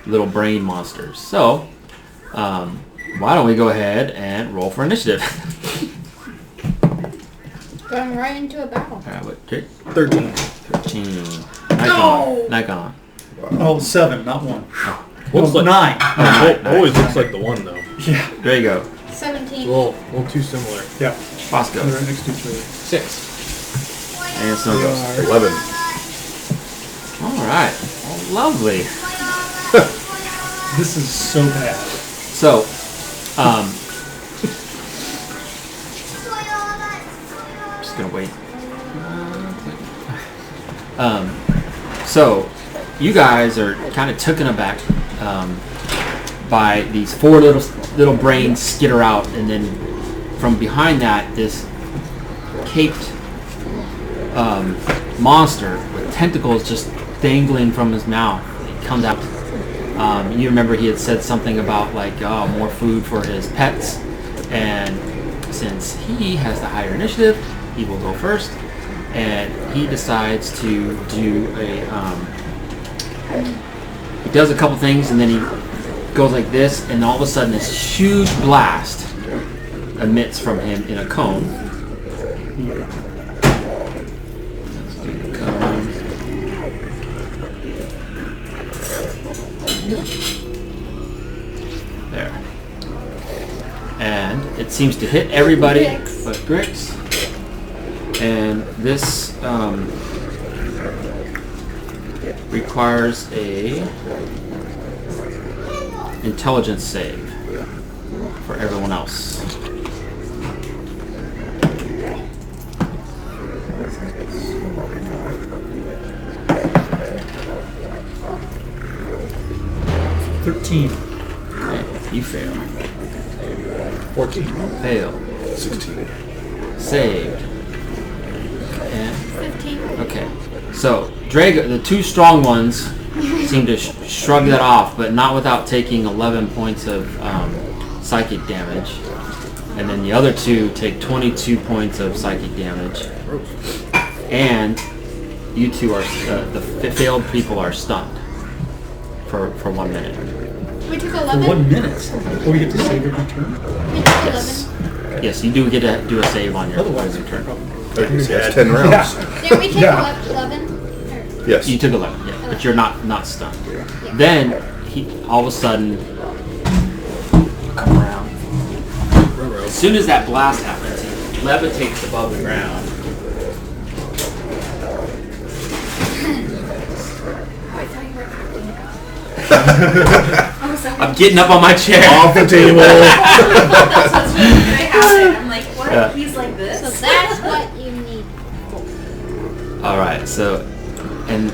little brain monsters. So, why don't we go ahead and roll for initiative? Going right into a battle. All right, what? Jake? 13. 13. No! Nikon. Oh, 7, not 1. Looks like 9. Always looks like the one though. Yeah. There you go. 17. A little too similar. Yeah. Bosco. They're right next to each other. 6. And Snow Ghost. 11. All right. Oh, lovely. This is so bad. So, just gonna wait. So, you guys are kind of taken aback by these 4 little brains skitter out, and then from behind that, this caped monster with tentacles just dangling from his mouth. It comes out. You remember he had said something about like more food for his pets, and since he has the higher initiative, he will go first, and he decides to do a he does a couple things, and then he goes like this, and all of a sudden this huge blast emits from him in a cone. There. And it seems to hit everybody but Grix. And this requires a intelligence save for everyone else. $13. Okay, you fail. 14. Fail. 16. Saved. And 15. okay. So Drago, the 2 strong ones seem to shrug that off, but not without taking 11 points of psychic damage. And then the other 2 take 22 points of psychic damage. And you 2 are the failed people are stunned for 1 minute. We took For 11. 1 minute. Oh, we have to save every turn? We took Yes. Yes, you do get to do a save on your Otherwise, turn. That's 10 rounds. Yeah. 11. Did we take Yeah. 11? Yes. You took 11, yeah, but you're not stunned. Then he all of a sudden come around. As soon as that blast happens, he levitates above the ground. I'm getting up on my chair. Off the table. That's what's really gonna happen. I'm like, what? Yeah. He's like this? So that's what you need. All right, so and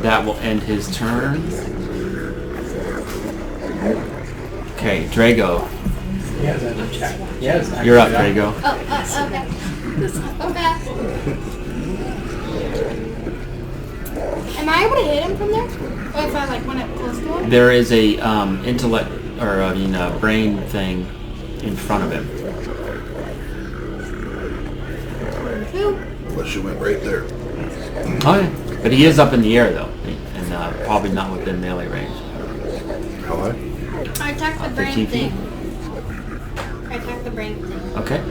that will end his turn. Okay, Drago, you're up, Drago. Oh, okay. Okay. Am I able to hit him from there? Or if I like went up close to him? There is a intellect or brain thing in front of him. Who? Unless you went right there. Oh, yeah. But he is up in the air though, and probably not within melee range. How high? I attacked the 15 brain feet. thing. I attacked the brain thing. Okay.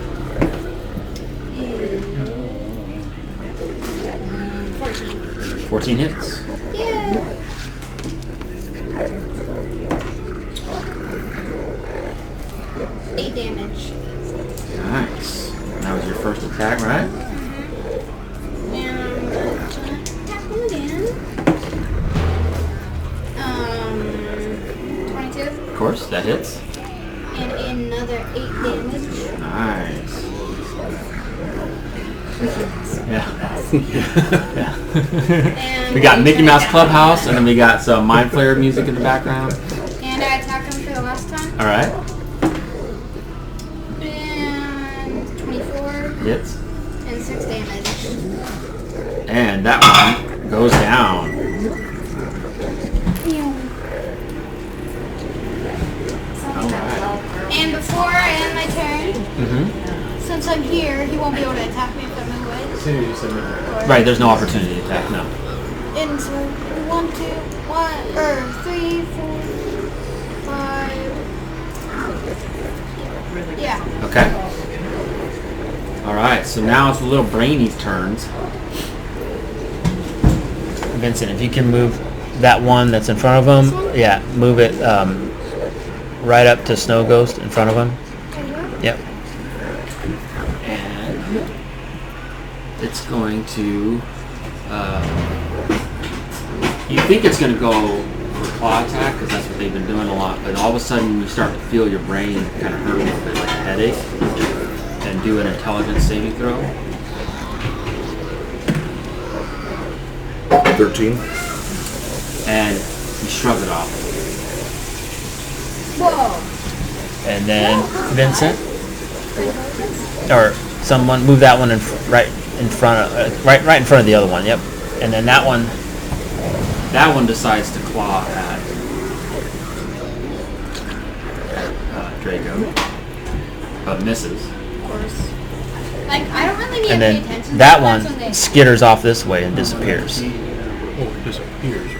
14. 14 hits. Yeah. Eight damage. Nice. That was your first attack, right? And attack him again. 22. Of course, that hits. And another 8 damage. Nice. Yeah. Yeah. And We got Mickey Mouse Clubhouse, and then we got some Mind Flayer music in the background. And I attack him for the last time. All right. And 24. Hits. And 6 damage. And that one goes down. And before I end my turn, since I'm here, he won't be able to attack me if I move away. Right, there's no opportunity attack, no. And so 3, 4, Yeah. Okay. Alright, so now it's the little brainy's turns. Vincent, if you can move that one that's in front of him, yeah, move it right up to Snow Ghost in front of him. Yep. And it's going to, you think it's going to go for claw attack because that's what they've been doing a lot, but all of a sudden you start to feel your brain kind of hurt a little bit, like a headache, and do an intelligence saving throw. 13. And you shrug it off. Whoa. And then Vincent, or someone, move that one right in front of the other one. Yep. And then that one decides to claw at Draco, but misses. Of course. Like, I don't really need And to pay then attention. that Sometimes one when they- skitters off this way and disappears. Oh, it disappears.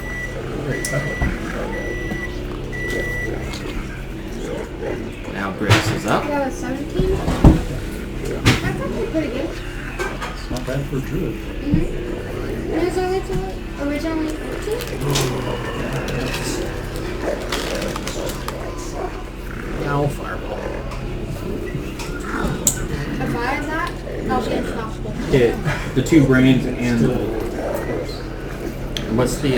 Now Grace is up. That was 17? That's actually pretty good. It's not bad for a druid. It was originally 15? Now fireball. If I had that, I'll be unstoppable. Hit the 2 brains and the... What's the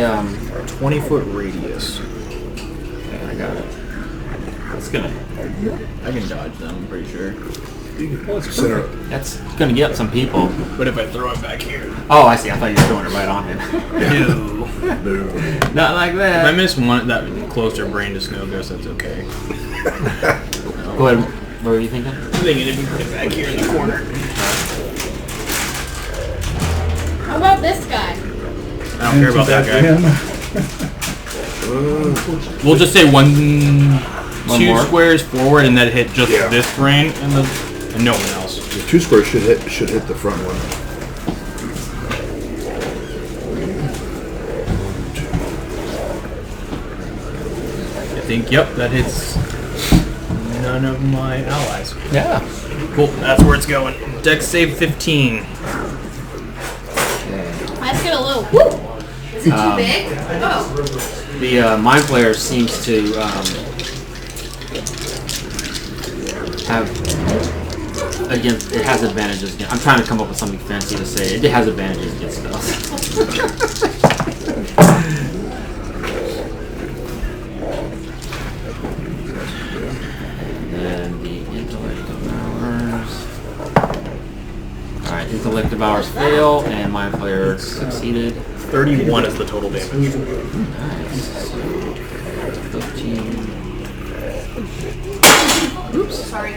20-foot radius. Okay, I got it. That's gonna I can dodge them, I'm pretty sure. Center. That's gonna get some people. But if I throw it back here. Oh, I see. I thought you were throwing it right on him. No. No. Not like If I that. miss one that closer brain to Snow Ghost, that's okay. Go ahead. What were you thinking? I'm thinking if you put it back here in the corner. How about this guy? I don't care about that guy. We'll just say One 2 more? squares forward and then hit just Yeah. this brain and no one else. The 2 squares should hit the front one. I think, yep, that hits none of my allies. Yeah. Cool, that's where it's going. Dex save 15. Let's get a little whoop. Is it too big? Oh. The Mind Flayer seems to have against. It has advantages. I'm trying to come up with something fancy to say. It has advantages against spells. And the intellect devours. All right, intellect devours fail, and Mind Flayer succeeded. 31 is the total damage. Nice. So 15. Oops, sorry.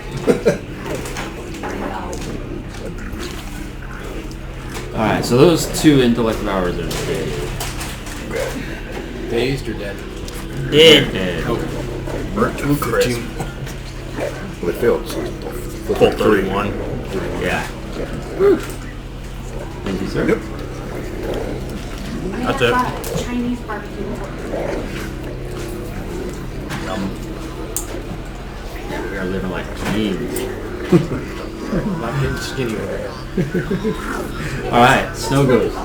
Alright, so those 2 intellect devours are dead. Dazed or dead? Dead. Burnt to a crisp. Well, it failed. So Full 31. Yeah. Thank you, sir. Yep. That's it. Chinese barbecue. We are living like kings. I'm getting skinny over here. Alright, Snow Ghost.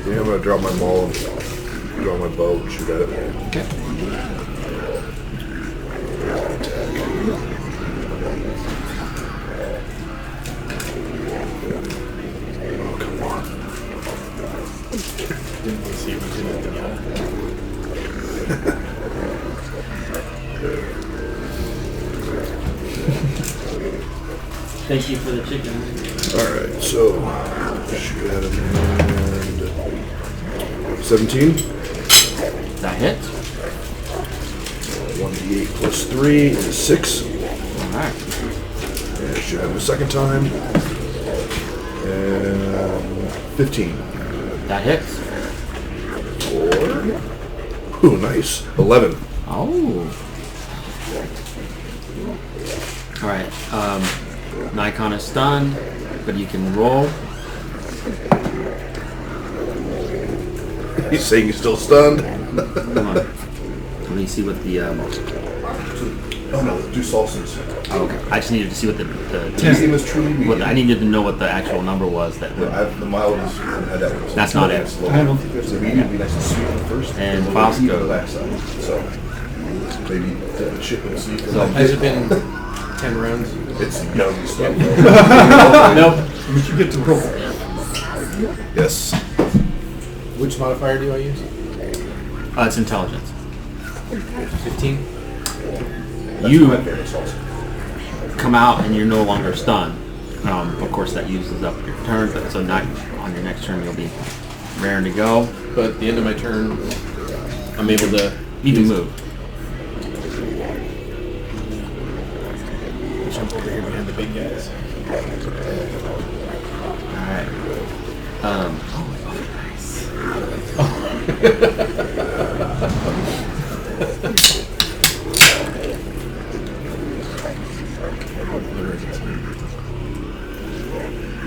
Yeah, I'm gonna drop my maul and draw my bow and shoot at it. Okay. Oh, come on. Thank you for the chicken. Alright, so shoot at him and 17. That hit. 1d8 plus 3 is 6. Alright. And shoot at him a second time. And 15. That hits. 4. Ooh, nice. 11. Oh. Alright, Nikon is stunned, but you can roll. He's saying he's still stunned. Come on. Let me see what the. Oh no, do salsas. Oh, okay. I just needed to see what the His name was truly me. what I needed to know what the actual number was that would. The mild is had that one. That's not it. I don't think there's The a medium would be nice and sweet on the first. And a little heat Fausto. on the backside. So maybe the shit will see. So- Has it been 10 rounds? It's young stuff. Nope. We should get to roll. Yes. Which modifier do I use? It's intelligence. 15? You My favorite salsa. come out and you're no longer stunned. Of course, that uses up your turn, but so not on your next turn you'll be raring to go. But at the end of my turn, I'm able to. You can move. Jump over here behind the big guys. All right.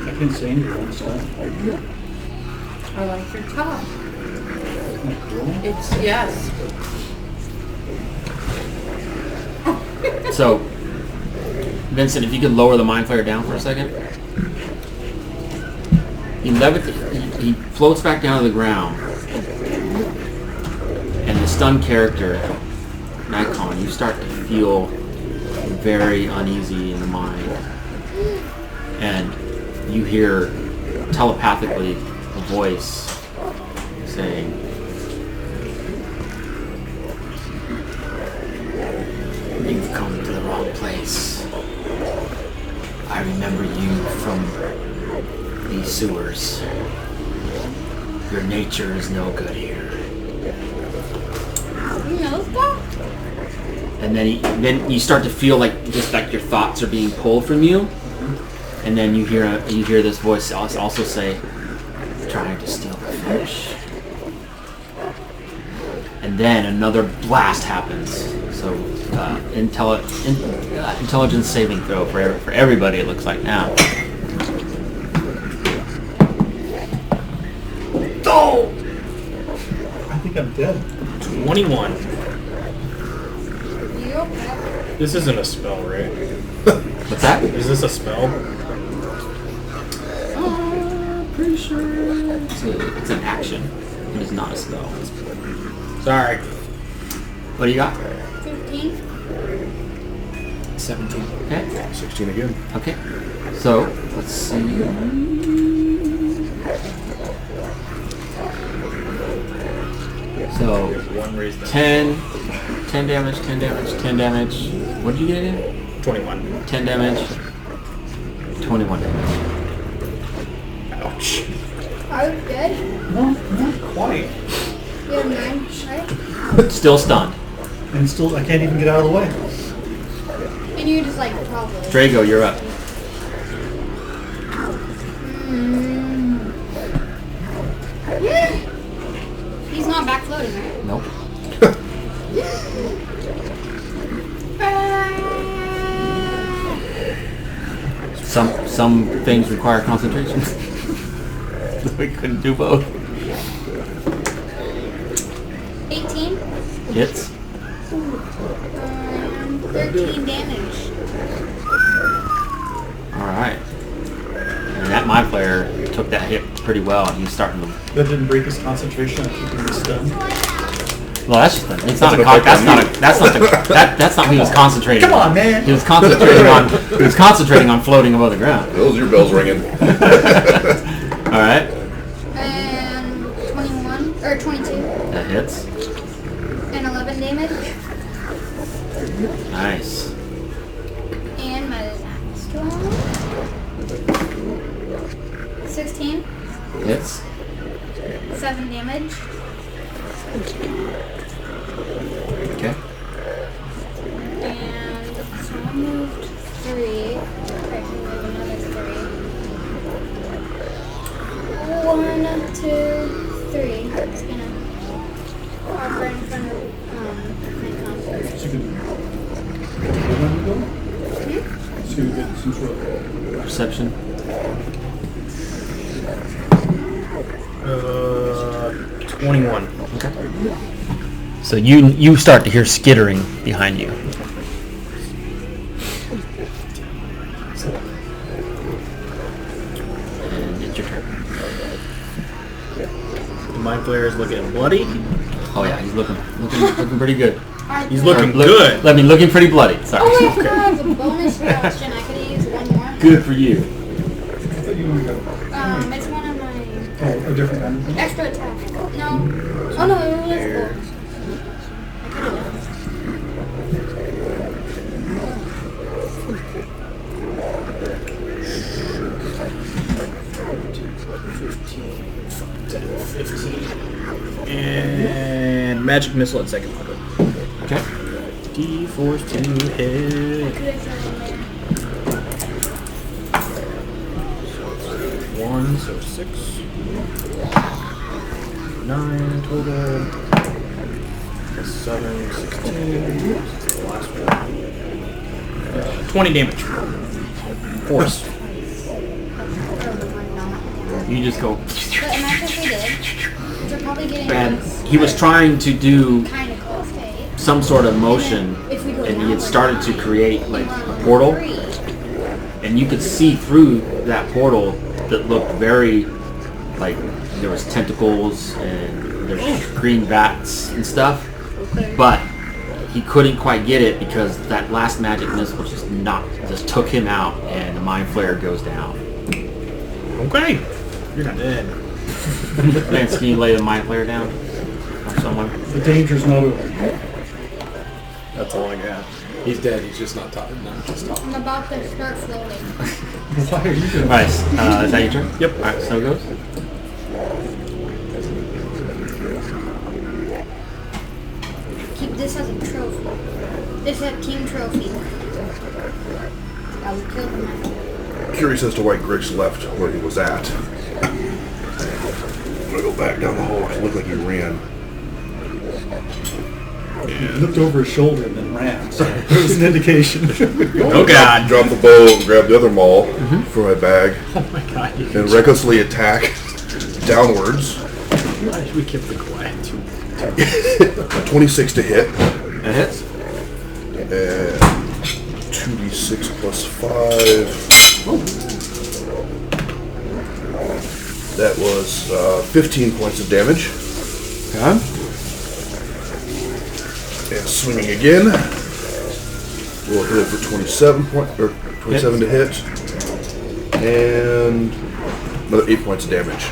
I can say anything, so. I like your top. Cool. It's, yes. So, Vincent, if you could lower the mind flayer down for a second. He floats back down to the ground, and the stunned character, Nikon, you start to feel very uneasy in the mind, and you hear telepathically a voice saying, "You've come to the wrong place. I remember you from these sewers. Your nature is no good here." You know that? And then you start to feel like just like your thoughts are being pulled from you, and then you hear this voice also say, "Trying to steal the fish." And then another blast happens. So intelligence saving throw for everybody. It looks like now. Oh! I think I'm dead. 21. You okay? This isn't a spell, right? What's that? Is this a spell? Pretty sure it's an action. It is not a spell. Sorry. What do you got? 15. 17. Okay. 16 again. Okay. So let's see. So One raised up. 10 damage, 10 damage, 10 damage. What did you get again? 21. 10 damage, 21 damage. Ouch. Are you dead? No, not quite. You have 9, right? Still stunned. And still, I can't even get out of the way. And you just like probably. Drago, you're up. He's not back floating, right? Nope. Some things require concentration. We couldn't do both. 18. Hits. 13 damage. Alright. And that mind player took that hit pretty well, and he's starting to. That didn't break his concentration on keeping me stunned. Well, that's just it's not a that's not what he was concentrating. Come on, on. man. He was concentrating on floating above the ground. Those are your bells ringing. All right. And 21 or 22 That hits. and 11 damage. Nice. And my last one. 16, Hits. 7 damage. Okay. And so I moved 3. I can move another 3. 1, 2, 3. It's gonna walk right in front of my So you could. Where did you go? So you get control. Perception. 21. Okay. So you start to hear skittering behind you. And it's your turn. The Mind Flayer is looking bloody. Oh yeah, he's looking pretty good. He's looking Look- good. I mean, looking pretty bloody. Sorry. Oh wait, no, I have a bonus question. I could use one more. Good for you. I thought you wanted to go. It's one of my Oh, a different kind of thing? extra attack. No. Oh no, it was a bonus. And magic missile at second level. Okay. D4's to hit. One, so 6. 9 total. 7, 16. This is the last one. 20 damage. Force. You just go. But imagine if we did. They're probably getting And he was trying to do kind of close, okay? some sort of motion, If we go and he down, had started to create like we're a on portal, 3. and you could see through that portal that looked very like there was tentacles and there's green vats and stuff, but he couldn't quite get it because that last magic missile just took him out, and the Mind Flayer goes down. Okay. You're not dead. Vance, can you lay the Mind Flayer down or someone? The danger's not over. That's all I got. He's dead. He's just not talking. Not just talking. I'm about to start floating. Why are you doing All right, is that your turn? Yep. All right, so it goes. Keep this as a trophy. This is a team trophy. I will kill him. Curious as to why Griggs left where he was at. I'm gonna go back down the hall. It looked like he ran. He looked over his shoulder and then ran. So it was an indication. Oh god. Drop the bow and grab the other maul from my bag Oh my god. and recklessly attack downwards. Why did we keep the quiet too? 26 to hit. That hits. And 2d6 plus 5. That was 15 points of damage. Okay. And swinging again. We'll hit it for 27 to hit. And another 8 points of damage.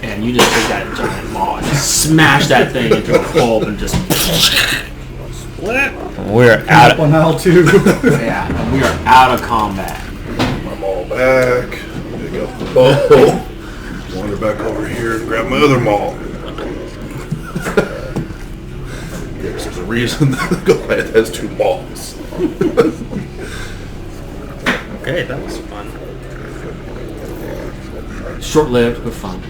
And you just take that giant maul and just smash that thing into a pulp and just Split. we're out of On aisle 2. yeah, and we are out of combat. My maul back. Pick up the bow. Wander back over here and grab my other maul. Yes, there's a reason that Goliath has 2 mauls. Okay, that was fun. Short-lived but fun.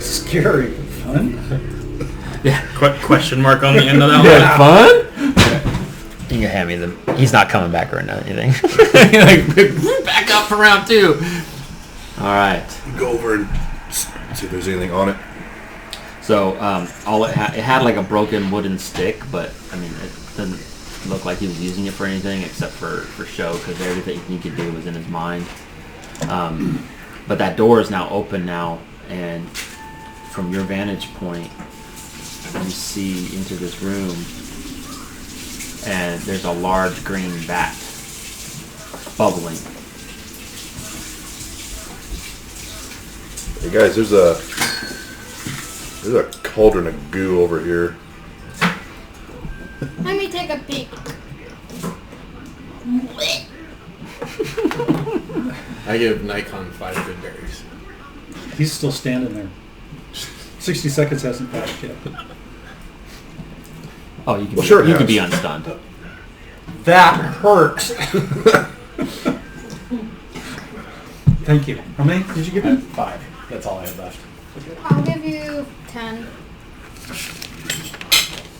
Scary. Fun? Yeah. Question mark on the end of that Fun? You can hand me them. He's not coming back or anything. Like, back up for round 2. All right. Go over and see if there's anything on it. So all it had like a broken wooden stick, but I mean it doesn't look like he was using it for anything except for show, because everything he could do was in his mind. But that door is now open now, and from your vantage point, you see into this room, and there's a large green vat bubbling. Hey guys, there's a cauldron of goo over here. Let me take a peek. I give Nikon 5 good berries. He's still standing there. 60 seconds hasn't passed yet. Oh, you can Well, sure it you can has. be unstunned. That hurts. Thank you. How many did you give me? 5. That's all I have left. I'll give you 10.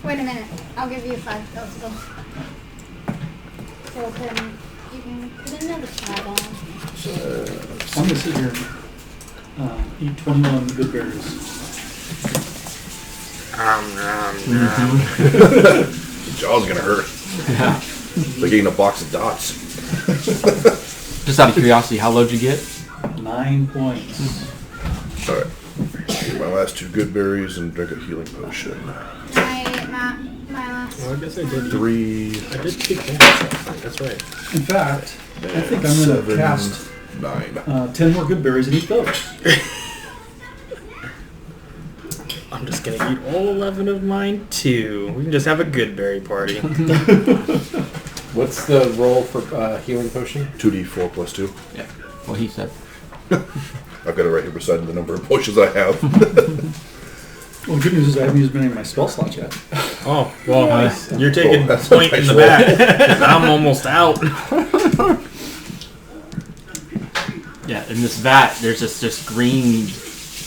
Wait a minute. I'll give you 5. Go. 4, 10, You can put another tab on. I'm gonna sit here and eat 21 good berries. The jaw's gonna hurt. Yeah. Like eating a box of dots. Just out of curiosity, how low did you get? 9 points. Alright. Eat my last 2 good berries and drink a healing potion. My last. Well, I guess I did. 3, I did take that. That's right. In fact, I think I'm gonna 7, cast 9. 10 more good berries and eat those. I'm just gonna eat all 11 of mine too. We can just have a good berry party. What's the roll for healing potion? 2d4 plus 2. Yeah. What he said. I've got it right here beside the number of potions I have. Well, the good news is I haven't used many of my spell slots yet. Oh, well, you're taking Oh, that's point a in nice the back. 'Cause I'm almost out. Yeah, in this vat, there's just green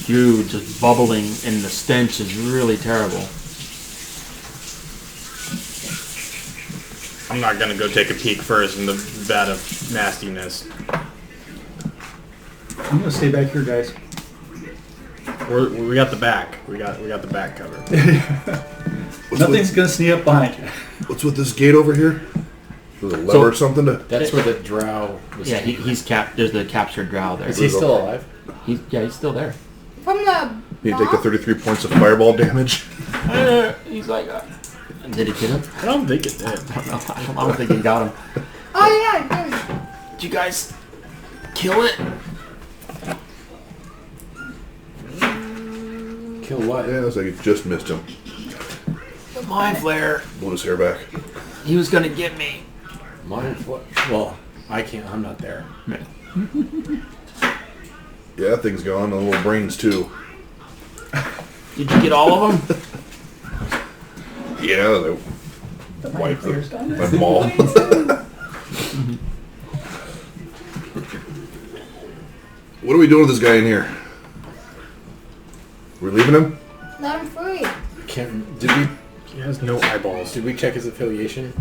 goo just bubbling, and the stench is really terrible. I'm not gonna go take a peek first in the vat of nastiness. I'm gonna stay back here, guys. We got the back. We got the back covered. Nothing's gonna sneak up behind you. What's with this gate over here? There's a lever or something to... That's where the drow was. Yeah, he's there's the captured drow there. Is he still alive? He's still there. From the. You take the 33 points of fireball damage. He's like, did it get him? I don't think it did. I don't know. I don't think he got him. Oh yeah, good. Did you guys kill it? Kill what? Yeah, it's like it just missed him. Mind Flayer. Blew his hair back. He was gonna get me. Mine? What? Well, I can't. I'm not there. Yeah, that thing's gone. The little brains too. Did you get all of them? Yeah, they wiped the maul. What are we doing with this guy in here? We leaving him? Let him free. Can't. He has no eyeballs. Did we check his affiliation?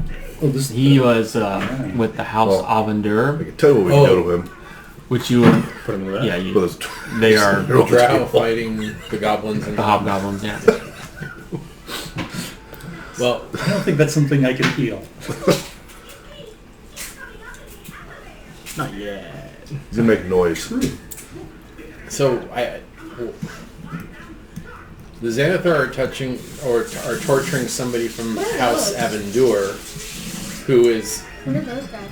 Oh, this He was with the House Well, I Avendur, can tell you what we can do to him. which you would, Put him in the vat. yeah, But you, it's they are The drow fighting the goblins and the hobgoblins. Yeah. Well, I don't think that's something I can heal. Not yet. He's gonna make noise. so the Xanathar are touching or are torturing somebody from House Avendur, who is What are those guys?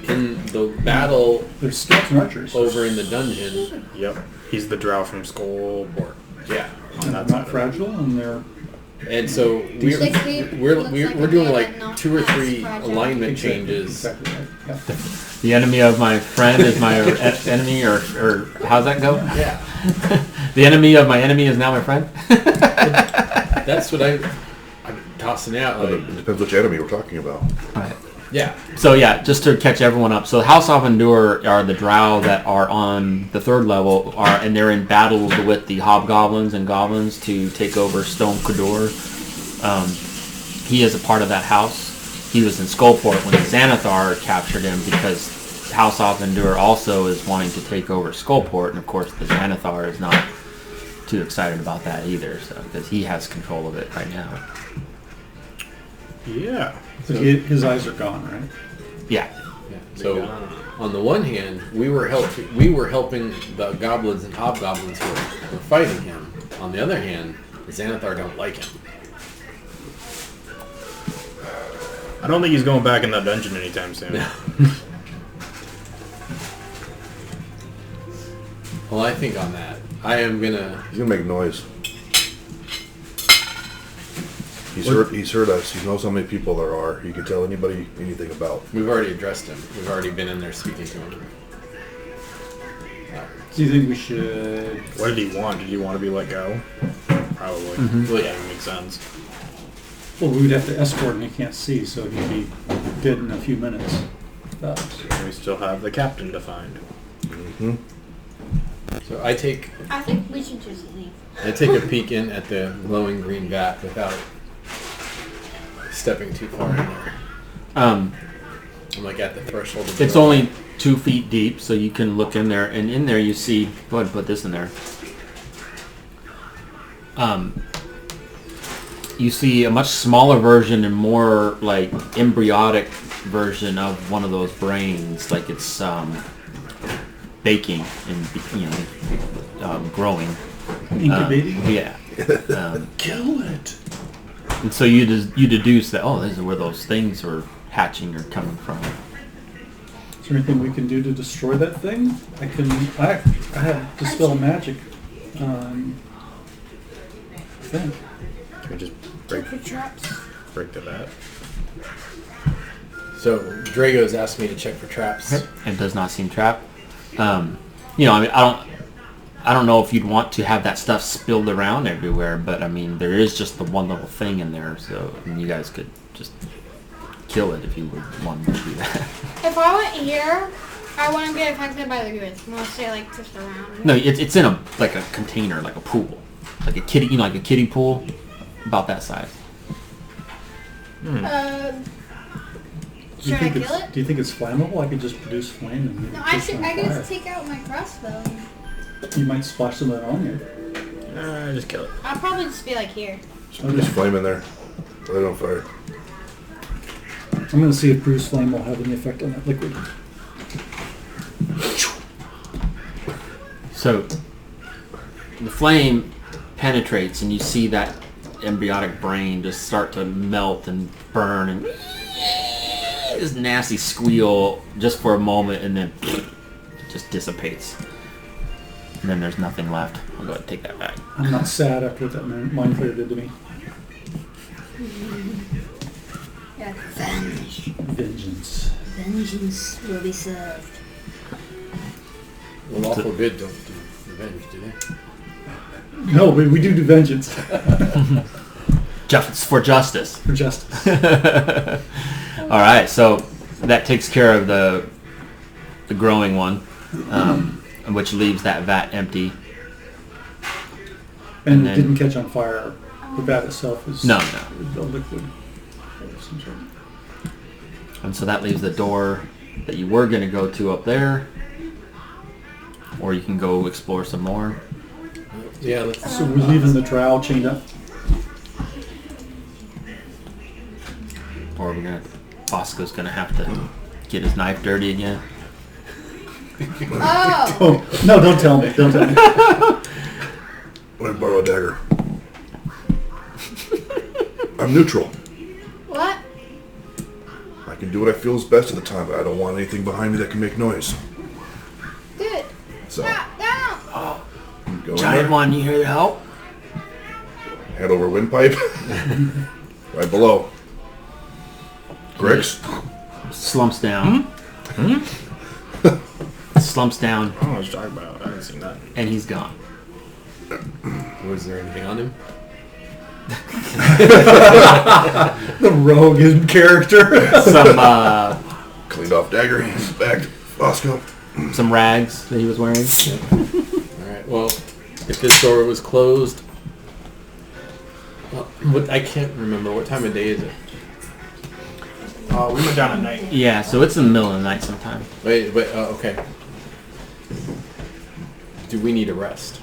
in the battle They're scouts and archers. over in the dungeon. Yep. He's the drow from Skullport. Yeah. On They're that side not of it. and they're And so Six feet. we're Looks like we're a doing bit, like but not 2 or as 3 fragile. alignment changes. Exactly right. Yeah. The enemy of my friend is my enemy, or how's that go? Yeah. The enemy of my enemy is now my friend. That's what I'm tossing out. But Like, it depends which enemy we're talking about. yeah. So yeah, just to catch everyone up. So House Avendur are the drow that are on the 3rd level, and they're in battle with the hobgoblins and goblins to take over Stone Cador. He is a part of that house. He was in Skullport when the Xanathar captured him because House Avendur also is wanting to take over Skullport, and of course the Xanathar is not too excited about that either, so because he has control of it right now. Yeah. So his eyes are gone, right? Yeah. So on the one hand, we were helping the goblins and hobgoblins who were fighting him. On the other hand, the Xanathar don't like him. I don't think he's going back in that dungeon anytime soon. Well, I think on that, I am gonna. He's gonna make noise. He's heard us. He knows how many people there are. He can tell anybody anything about. We've already addressed him. We've already been in there speaking to him. Do you think we should? What did he want? Did he want to be let go? Probably. Well, yeah, that makes sense. Well, we would have to escort him. He can't see, so he'd be dead in a few minutes. We still have the captain to find. So I take I think we should just leave. a peek in at the glowing green vat without stepping too far in there. I'm like at the threshold. Of It's the only 2 feet deep, so you can look in there, and in there you see. Go ahead and put this in there. You see a much smaller version and more like embryonic version of one of those brains, like it's baking and growing. Incubating? Yeah. Kill it. And so you deduce that this is where those things are hatching or coming from. Is there anything we can do to destroy that thing? I have dispel magic. Thing. Can we just break The traps. the bat? So Drago's asked me to check for traps. It does not seem trapped. I mean, I don't know if you'd want to have that stuff spilled around everywhere, but I mean, there is just the one little thing in there, so I mean, you guys could just kill it if you would want to do that. If I went here, I wouldn't get affected by the goods. I'm gonna stay like just around. No, it's in a container, like a pool, like a kiddie, like a kiddie pool, about that size. Do you Should I think kill it's it? Do you think it's flammable? I could just produce flame and maybe No, catch it on I could fire. just take out my crossbow. You might splash some of that on you. Just kill it. I'll probably just be like here. There's flame in there. Light it on fire. I'm going to see if Bruce Flame will have any effect on that liquid. So the flame penetrates, and you see that embryonic brain just start to melt and burn, and this nasty squeal just for a moment, and then it just dissipates. And then there's nothing left. I'll go ahead and take that back. I'm not sad after what that mind flayer did to me. Yeah. Venge. Vengeance. Vengeance will be served. The lawful good don't do revenge, do they? No, we do vengeance Justice for justice. for justice. All right, so that takes care of the growing one, which leaves that vat empty. And then- it didn't catch on fire. The bat itself is No. a liquid of some sort. And so that leaves the door that you were going to go to up there, or you can go explore some more. Yeah, let's. So we're leaving the trowel chained up. Or we're gonna. Bosco's gonna have to get his knife dirty again. Oh! Oh no! Don't tell me! Don't tell me! Let me borrow a dagger. I'm neutral. What? I can do what I feel is best at the time, but I don't want anything behind me that can make noise. Dude! So, Stop! Down! go in Giant there, one, you here to help? head over windpipe. Right below. Grix? Slumps down. Slumps down, I don't know what you're talking about. I haven't seen that. and he's gone. Was there anything on him? The rogue in character. Some Cleaned off dagger, hands back to Bosco. some rags that he was wearing. All right. Well, if this door was closed, I can't remember what time of day is it. We went down at night. Yeah, so it's in the middle of the night sometime. Wait. Okay. Do we need a rest?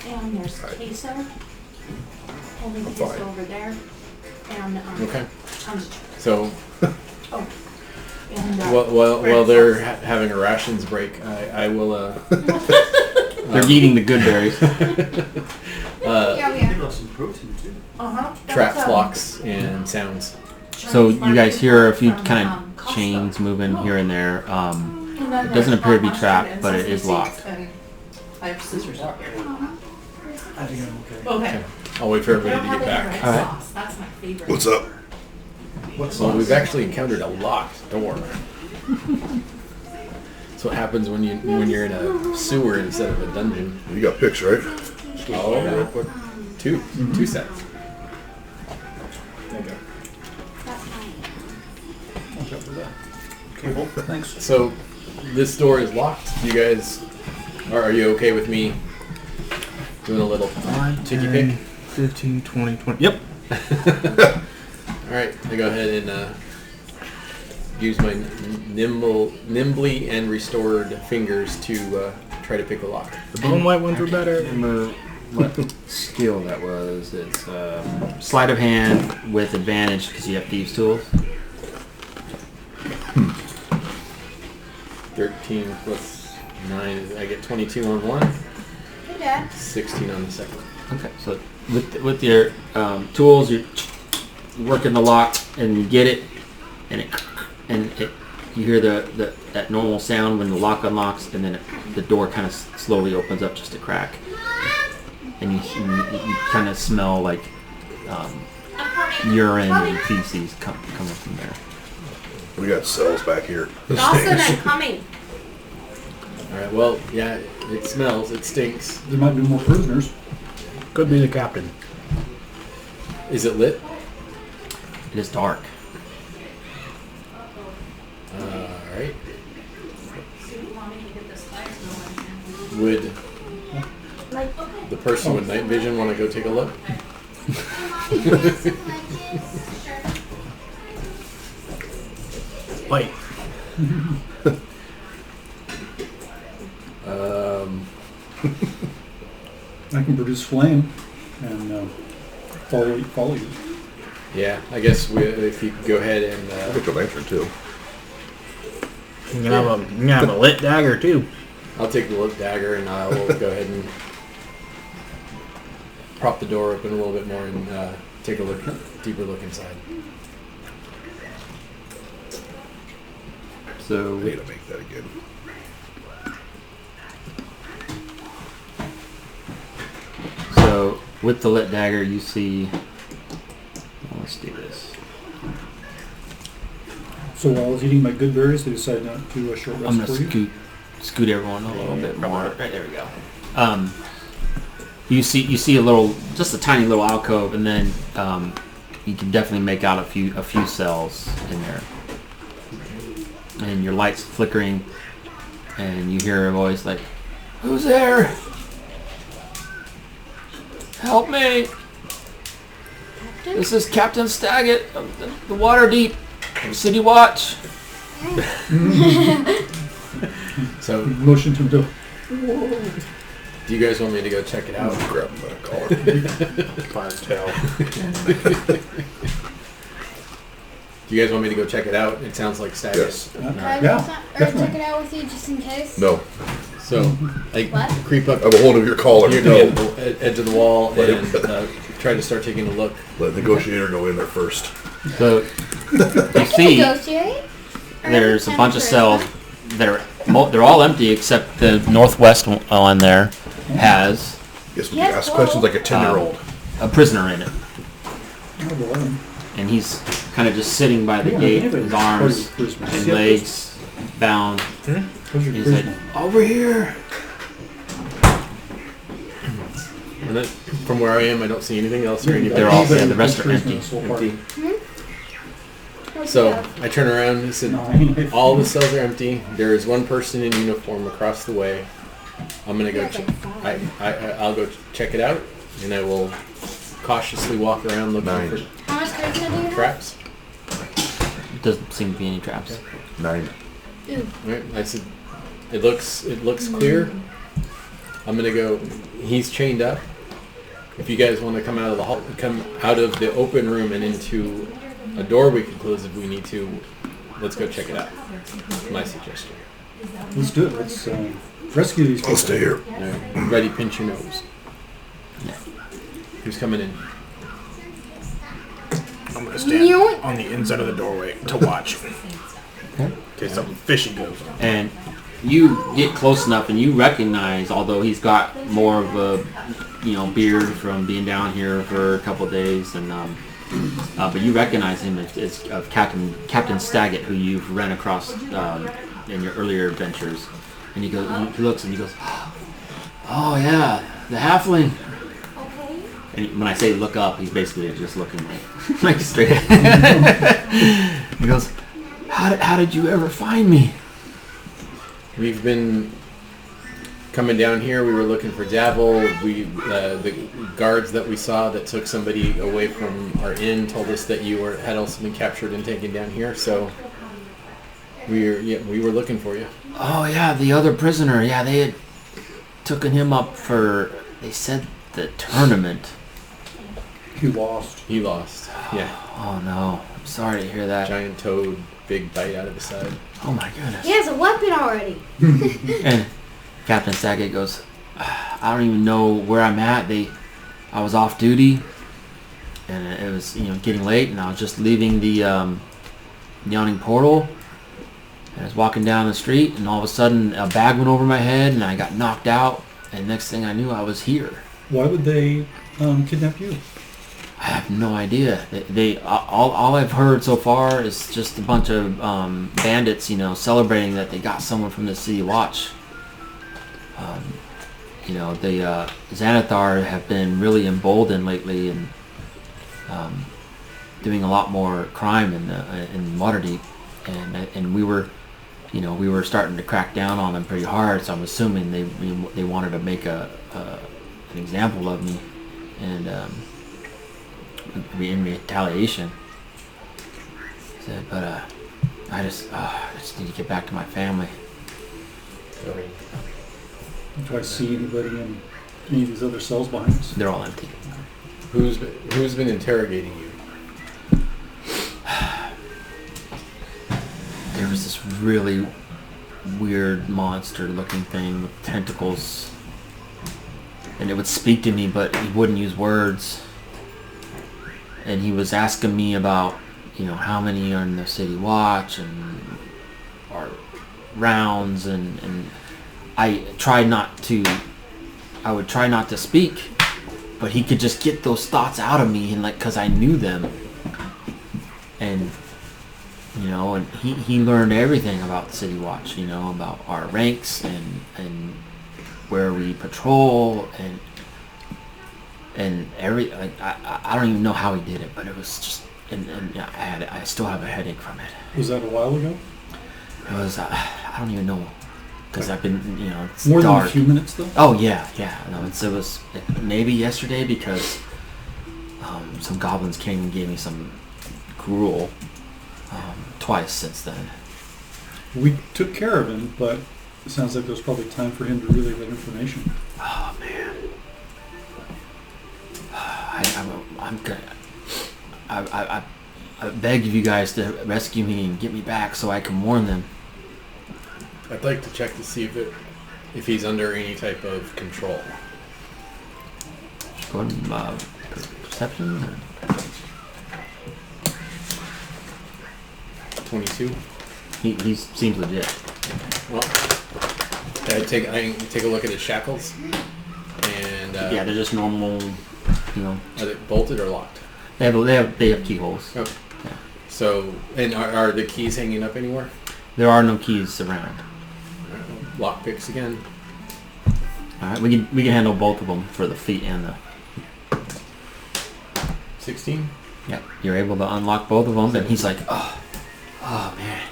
And there's queso. Holding I'm queso fine. over there. And Okay. um, So and while they're having a rations break, I will. They're eating the good berries. Yeah, we are. Some protein too. Trap flocks and sounds. So you guys hear a few kind of chains moving here and there. It doesn't appear to be trapped, but it is locked. I have scissors out here. I think I'm okay. Okay. I'll wait for everybody to get back. All right. That's my favorite. What's up? Well, we've actually encountered a locked door. That's what happens when you're in a sewer instead of a dungeon. You got pics, right? Oh, two sets. There you go. That's fine. Cable. Thanks. So this door is locked. You guys, are you okay with me doing a little ticky pick? 15, 20, 20. Yep. All right, I go ahead and use my nimbly and restored fingers to try to pick a lock. The bone white ones were better. Remember what skill that was? It's sleight of hand with advantage because you have thieves' tools. 13 plus 9, I get 22 on one. Hey, Dad. 16 on the second. Okay, so with your tools, you're working the lock, and you get it, and you hear that normal sound when the lock unlocks, and then the door kind of slowly opens up just a crack, and you kind of smell like urine and feces coming from there. We got cells back here. Dawson, I'm coming. All right. Well, yeah, it smells. It stinks. There might be more prisoners. Could be the captain. Is it lit? It is dark. All right. Would the person with night vision want to go take a look? Light. I can produce flame and follow you. Yeah, I guess if you could go ahead and I'll get your lantern too. You can have a lit dagger too. I'll take the lit dagger and I will go ahead and prop the door open a little bit more and take a deeper look inside. So I need to make that again. So with the lit dagger, you see. Well, let's do this. So while I was eating my good berries, I decided not to do a short I'm rest gonna for you. scoot everyone a little bit more. Right, there we go. You see a little, just a tiny little alcove, and then you can definitely make out a few cells in there. And your light's flickering, and you hear a voice like, "Who's there? Help me! This is Captain Staggett of the Waterdeep City Watch." So, Motion to do. do you guys want me to go check it out? Grab him by the collar. Fire's tail. Do you guys want me to go check it out? It sounds like Staggett. Yes. Can I Yeah, go check definitely. it out with you just in case? No. So I What? creep up I have a hold of your collar. near No. the edge of the wall Let and him- try to start taking a look. Let the negotiator go in there first. So you I see, can negotiate. there's a bunch of cells that are they're all empty except the northwest one there has Guess we Yes, can ask well. questions like a 10-year-old. a prisoner in it, Oh, well, and he's kind of just sitting by the gate, his arms and legs bound. Where's your He's like, prisoner? "Over here." And then, from where I am, I don't see anything else or anything. They're all- yeah, the rest are empty. Empty. Where'd So you go? I turn around and said, all the cells are empty. There is one person in uniform across the way. I'm gonna go. I'll go check it out, and I will cautiously walk around looking 9. How much charisma do you have? for traps. Doesn't seem to be any traps. 9. Right? I said, it looks clear. I'm gonna go. He's chained up. If you guys want to come out of the hall, come out of the open room and into a door we can close if we need to. Let's go check it out. My suggestion. Let's do it. Let's rescue these people. I'll stay here. All right. Ready, pinch your nose. Who's coming in? I'm gonna stand Yoink. on the inside of the doorway to watch. In case something fishy goes on. And you get close enough, and you recognize, although he's got more of a beard from being down here for a couple of days, and but you recognize him as of Captain Staggett, who you've ran across in your earlier adventures. And he goes, he looks and he goes, "Oh yeah, the halfling." And when I say look up, he's basically just looking like straight. He goes, "How did you ever find me?" We've been coming down here. We were looking for Davil. The guards that we saw that took somebody away from our inn told us that you had also been captured and taken down here. So We were looking for you. Oh yeah, the other prisoner. Yeah, they had taken him up for. They said the tournament. He lost. He lost. Yeah. Oh no, I'm sorry to hear that. Giant toad, big bite out of his side. Oh my goodness. He has a weapon already. And Captain Sackett goes, I don't even know where I'm at. I was off duty, and it was getting late, and I was just leaving the yawning portal. And I was walking down the street, and all of a sudden a bag went over my head, and I got knocked out. And next thing I knew, I was here. Why would they kidnap you? I have no idea. They all I've heard so far is just a bunch of bandits, celebrating that they got someone from the City Watch. The Xanathar have been really emboldened lately and doing a lot more crime in Waterdeep, and we were starting to crack down on them pretty hard. So I'm assuming they wanted to make an example of me, and in retaliation. But I just need to get back to my family. Do I see anybody in any of these other cells behind us? They're all empty. Who's been interrogating you? There was this really weird monster-looking thing with tentacles, and it would speak to me, but he wouldn't use words. And he was asking me about, how many are in the City Watch and our rounds, and I would try not to speak, but he could just get those thoughts out of me, and because I knew them, and and he learned everything about the City Watch, about our ranks and where we patrol and every I don't even know how he did it, but it was just and I still have a headache from it. Was that a while ago? It was I don't even know. Because I've been, it's more dark. than a few minutes though. Oh yeah. No, it was maybe yesterday because some goblins came and gave me some gruel twice since then. We took care of him, but it sounds like there's probably time for him to relay that information. Oh man, I'm gonna. I beg of you guys to rescue me and get me back so I can warn them. I'd like to check to see if he's under any type of control. Go ahead, perception. 22. He seems legit. Well, I take a look at his shackles, and Yeah, they're just normal. Are they bolted or locked? They have keyholes. Okay. Yeah. So, and are the keys hanging up anywhere? There are no keys around. Lock picks again. All right, we can handle both of them for the feet and the. 16. Yeah, you're able to unlock both of them, and he's like, oh man.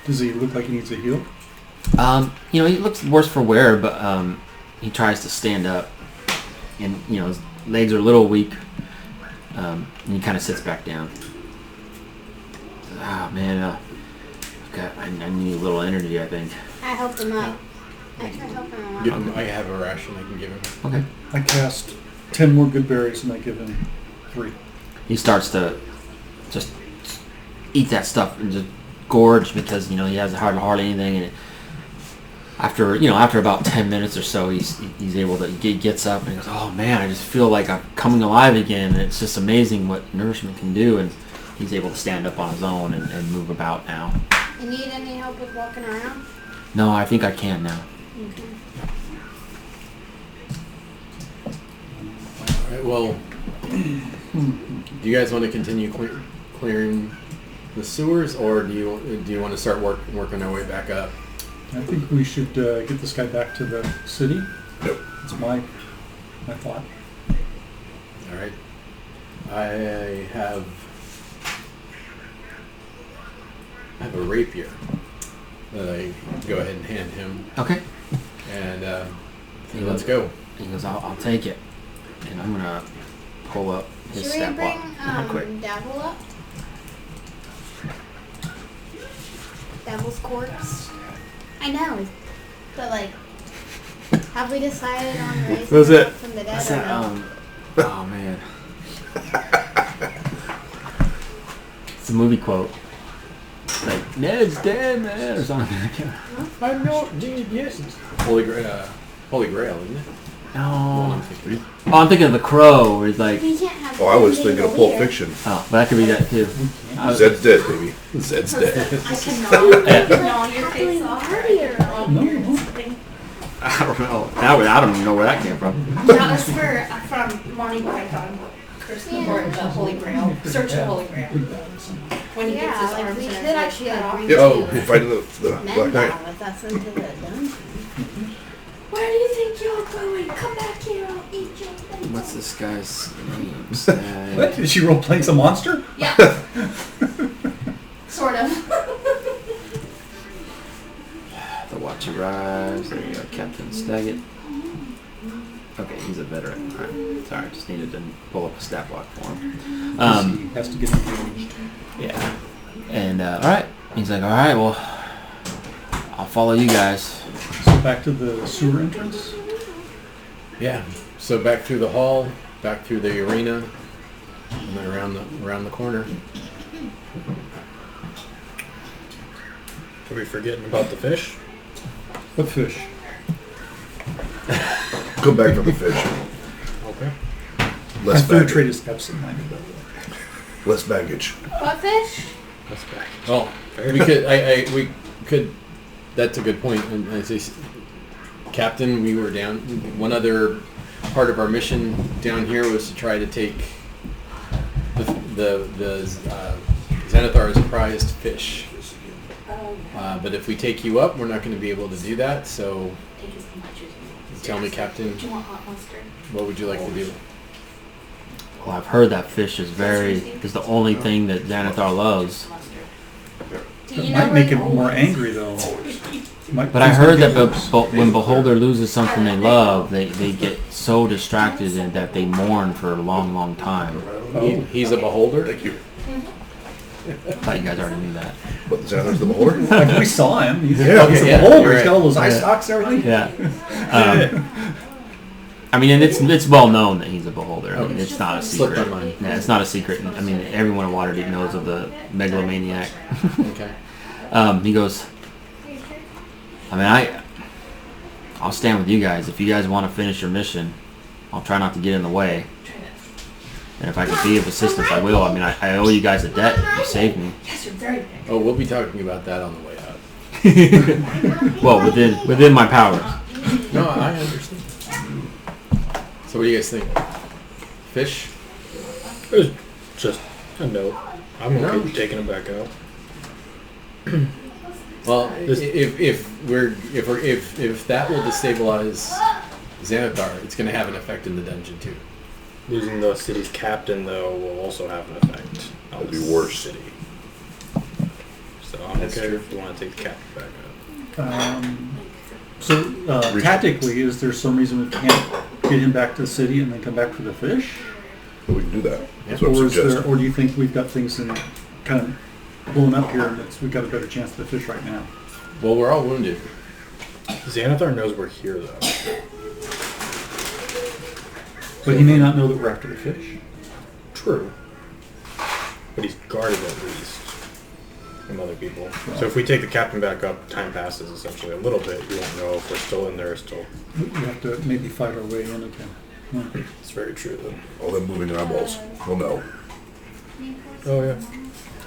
Does he look like he needs a heal? He looks worse for wear, but he tries to stand up, and his legs are a little weak. And he kind of sits back down. Oh man, okay, I need a little energy, I think. I helped him out. I tried helping him out. I have a ration I can give him. Okay. I cast 10 more good berries and I give him 3. He starts to just eat that stuff and just gorge because he has hardly anything, and after about 10 minutes or so, he's able to gets up and he goes, oh man, I just feel like I'm coming alive again, and it's just amazing what nourishment can do, and he's able to stand up on his own and move about now. You need any help with walking around? No, I think I can now. Okay. All right. Well, do you guys want to continue clearing the sewers, or do you want to start working our way back up? I think we should get this guy back to the city. Yep. That's my thought. All right. I have a rapier that I go ahead and hand him, Okay. and let's go. He goes, I'll take it, and I'm gonna pull up his Should we stat block bring real quick. Dabble up? Devil's corpse. I know, but like, have we decided on raising Was it? him from the dead What's or that? no? Oh man. It's a movie quote. It's like Ned's dead, man, or something. I'm not dead yet. Holy Grail, isn't it? No. Oh, I'm thinking of The Crow, where he's like, We can't have Oh, I was him being thinking of a Pulp leader. Fiction. oh, but that could be that too. I was- Zed's dead, baby. Zed's dead. I cannot gnaw your Happily face off. martyr. I don't know. I don't even know where that came from. That was from Monty Python. There's the word, the Holy Grail. Search the Holy Grail. When he gets Yeah, his like arms we and could his legs actually cut like off. bring Yep. two Fighting the Black men Knight. down with us into the dungeon. Where do you think you're going? Come back here, I'll eat your face. What's this guy's name? What? Is she role playing some monster? Yeah. Sort of. The Watch arrives. There you go, Captain Staggett. Okay, he's a veteran. Alright. Sorry, just needed to pull up a stat block for him. He has to get engaged. Yeah. And, alright. He's like, alright, well, I'll follow you guys. So back to the sewer entrance. Yeah. So back through the hall, back through the arena, and then around the corner. Are we forgetting about the fish? What fish? Come back from the fish. Okay. My Less food baggage. trade is absent-minded. Less baggage. What fish? That's back. Oh, we could. We could. That's a good point. And I say, Captain, we were down. One other part of our mission down here was to try to take the Xanathar's prized fish. But if we take you up, we're not going to be able to do that. So, Take as much as you want. tell me, Captain, Do you want hot mustard? what would you like to do? Well, I've heard that fish is the only thing that Xanathar loves. Mustard. Do It you might know make where it more angry though. But I heard that when Beholder loses something they love, they get so distracted and that they mourn for a long, long time. He's a beholder. Thank you. I thought you guys already knew that. But the Xanathar's the beholder? Like, we saw him. He's, Yeah. he's Okay, a yeah, beholder. you're He's got all those eye right. stalks and everything. Yeah. I mean, and it's well known that he's a beholder. I mean, it's not a Slipped secret. my mind. Yeah, it's not a secret. I mean, everyone in Waterdeep knows of the megalomaniac. Okay. He goes, I mean, I'll stand with you guys. If you guys want to finish your mission, I'll try not to get in the way. And if I can be of assistance, I will. I mean, I owe you guys a debt. You saved me. Yes, you're very big. Oh, we'll be talking about that on the way out. Well, within my powers. No, I understand. So what do you guys think? Fish? It was just a note. I'm okay No. with taking it back out. Well, if that will destabilize Xanathar, it's going to have an effect in the dungeon too. Losing the city's captain, though, will also have an effect on That'd the be worse. city. So I'm That's okay true. if you want to take the captain back out. So tactically, is there some reason we can't get him back to the city and then come back for the fish? But we can do that. That's what I'm Or suggesting. or do you think we've got things in kind of blown up here and we've got a better chance of the fish right now? Well, we're all wounded. Xanathar knows we're here, though. But he may not know that we're after the fish. True. But he's guarded at least from other people. So if we take the captain back up, time passes essentially a little bit. You won't know if we're still in there still. We have to maybe fight our way in again. Yeah. It's very true, though. All them moving eyeballs. Well, no. Oh, yeah.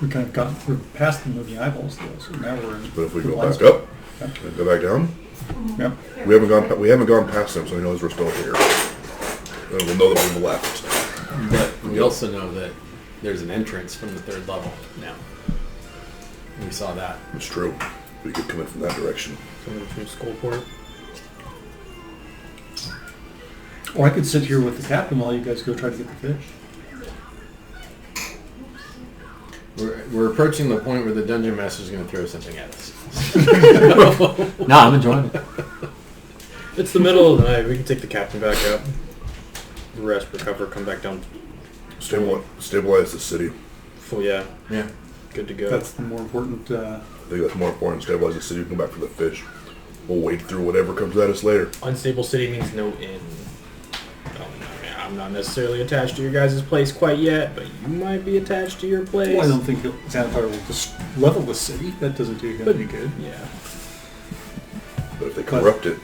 We kind of we're past the moving eyeballs though, so now we're in. But if we the go last- back up, Yep. and go back down, Yep. we haven't gone past them, so he knows we're still here. And we'll know that we've left. But we also know that there's an entrance from the third level now. We saw that. It's true. We could come in from that direction. Coming from Skullport. Or I could sit here with the captain while you guys go try to get the fish. We're approaching the point where the dungeon master is going to throw something at us. No, I'm enjoying it. It's the middle of the night. We can take the captain back up. Rest, recover, come back down. Stabilize the city. Full, yeah. Yeah. good to go. That's the more important. I think that's more important. Stabilize the city. Come back for the fish. We'll wade through whatever comes at us later. Unstable city means no inn. I'm not necessarily attached to your guys' place quite yet, but you might be attached to your place. Well, I don't think Xanathar will just level the city. That doesn't do him any good. Yeah. But if they corrupt it,